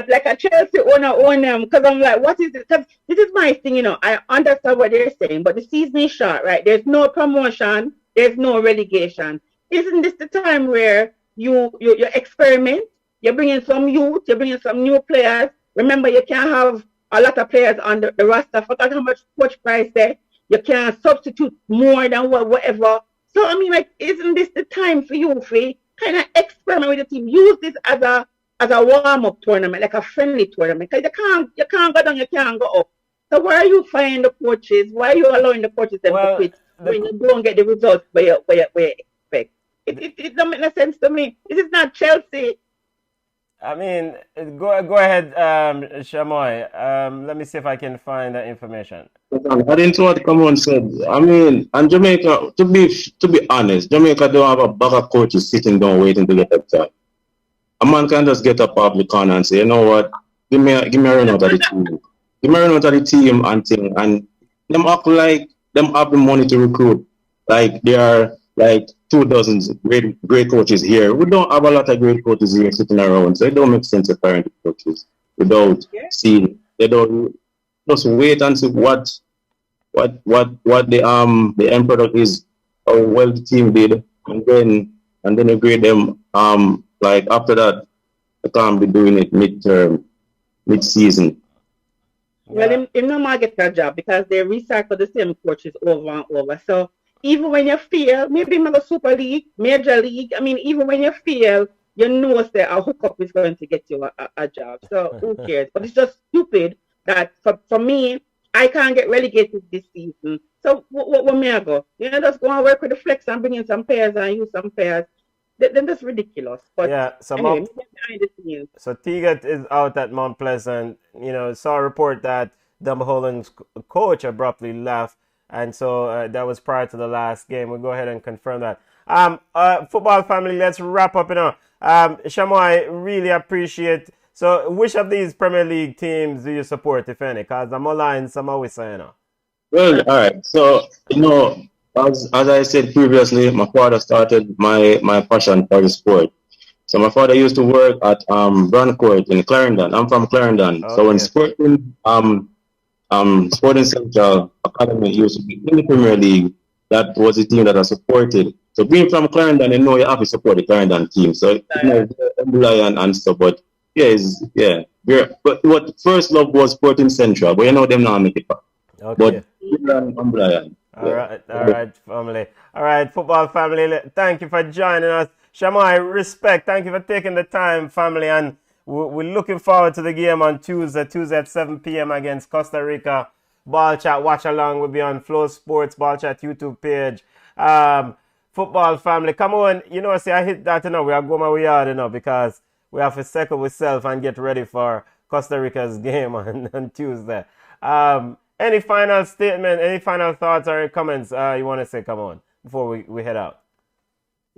like a Chelsea owner own them, because I'm like, what is it? Because this is my thing, you know. I understand what they're saying, but the season is short, right? There's no promotion, there's no relegation. Isn't this the time where you experiment? You're bringing some youth, you're bringing some new players. Remember, you can't have a lot of players on the roster. Forgot how much coach price there. You can't substitute more than whatever. So I mean, like, isn't this the time for you, to kind of experiment with the team? Use this as a warm-up tournament, like a friendly tournament. Because you can't go down, you can't go up. So why are you firing the coaches? Why are you allowing the coaches them to quit when you don't get the results where you expect? It don't make no sense to me. This is not Chelsea. I mean, go ahead, Shamoy. Let me see if I can find that information. adding to what Common said. I mean, and Jamaica, to be honest, Jamaica don't have a bag of coaches sitting down waiting to get up there. A man can just get up off the corner and say, you know what, give me a run out of the team. Give me a run out of the team and thing. And them act like them have the money to recruit. Like they are like 24 great coaches here. We don't have a lot of great coaches here sitting around. So it don't make sense to parent the coaches without seeing. They don't just wait and see what the end product is, how well the team did, and then you grade them. Like after that, they can't be doing it mid-season. Well, him no more get a job because they recycle the same coaches over and over. So even when you fail, maybe in the Super League, Major League, I mean, even when you fail, you know that a hookup is going to get you a job. So who cares? But it's just stupid that for me, I can't get relegated this season. So what may I go? You know, just go and work with the flex and bring in some players and use some players. Then that's ridiculous. But yeah, so Teagat is out at Mount Pleasant. You know, saw a report that Dumbo Holden's coach abruptly left, and so that was prior to the last game. We'll go ahead and confirm that. Football family, let's wrap up. Shamo, I really appreciate. So, which of these Premier League teams do you support, if any? Because I'm aligned, some always saying. Well, all right. So, as I said previously, my father started my passion for the sport. So my father used to work at Brandcourt in Clarendon. I'm from Clarendon. Okay. So when Sporting Central Academy used to be in the Premier League, that was the team that I supported. So being from Clarendon, you have to support the Clarendon team. So Lion and stuff, but but what first love was Sporting Central, but them now make it back. Okay. But Lion. All right, family. All right, football family. Thank you for joining us. Shamai, respect. Thank you for taking the time, family. And we're looking forward to the game on Tuesday at 7 p.m. against Costa Rica. Ballchat watch along will be on Flow Sports Ballchat YouTube page. Football family, come on, see I hit that, we are going my way out, because we have to settle ourselves and get ready for Costa Rica's game on Tuesday. Any final statement, any final thoughts or comments you want to say, come on, before we head out?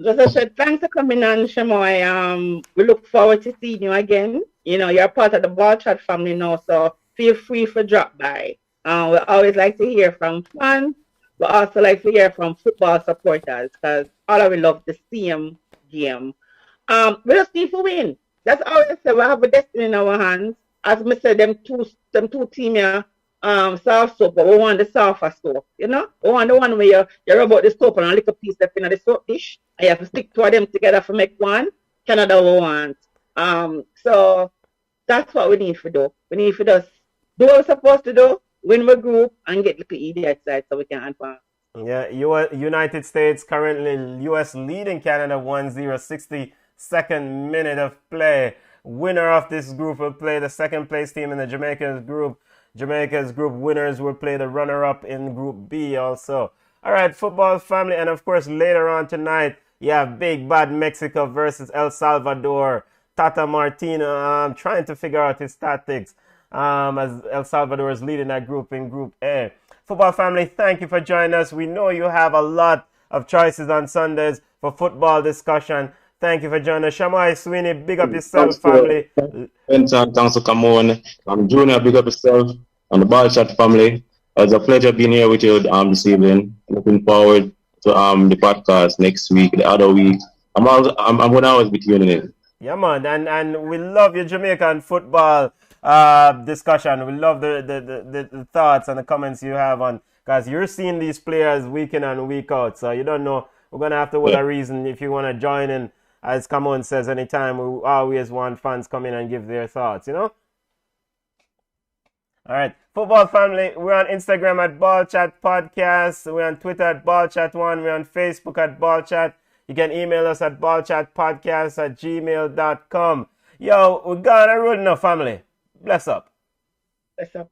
As I said, thanks for coming on, Shamoy. We look forward to seeing you again. You're part of the Ballchat family now, so feel free to drop by. We always like to hear from fans, but also like to hear from football supporters, because all of we love the same game. We just need to win. That's all I say. We have a destiny in our hands. As I said, them two teams here, soft soap, but we want the softer soap, We want the one where you rub out the soap and a little piece left in the soap dish, and you have to stick two of them together to make one. Canada we want. So that's what we need to do. We need to just do what we're supposed to do, win the group, and get little idiot side so we can advance. Yeah, United States currently U.S. leading Canada 1-0, 62nd minute of play. Winner of this group will play the second place team in the Jamaica's group. Jamaica's group winners will play the runner-up in Group B also. All right, football family, and of course later on tonight, you have Big Bad Mexico versus El Salvador. Tata Martino trying to figure out his tactics as El Salvador is leading that group in Group A. Football family, thank you for joining us. We know you have a lot of choices on Sundays for football discussion. Thank you for joining us. Shamai Sweeney, big up yourself, family. Thanks for coming on. I'm Junior, big up yourself. And the Ballchat family. It's a pleasure being here with you this evening. Looking forward to the podcast next week, the other week. I'm going to always be tuning in. Yeah, man. And we love your Jamaican football discussion. We love the thoughts and the comments you have on, because you're seeing these players week in and week out. So you don't know. We're going to have to wait a reason if you want to join in. As Camon says, anytime, we always want fans come in and give their thoughts, All right. Football family, we're on Instagram at Ballchat Podcast. We're on Twitter at Ballchat1. We're on Facebook at Ballchat. You can email us at ballchatpodcast@gmail.com. Yo, we're gonna roll now, family. Bless up. Bless up.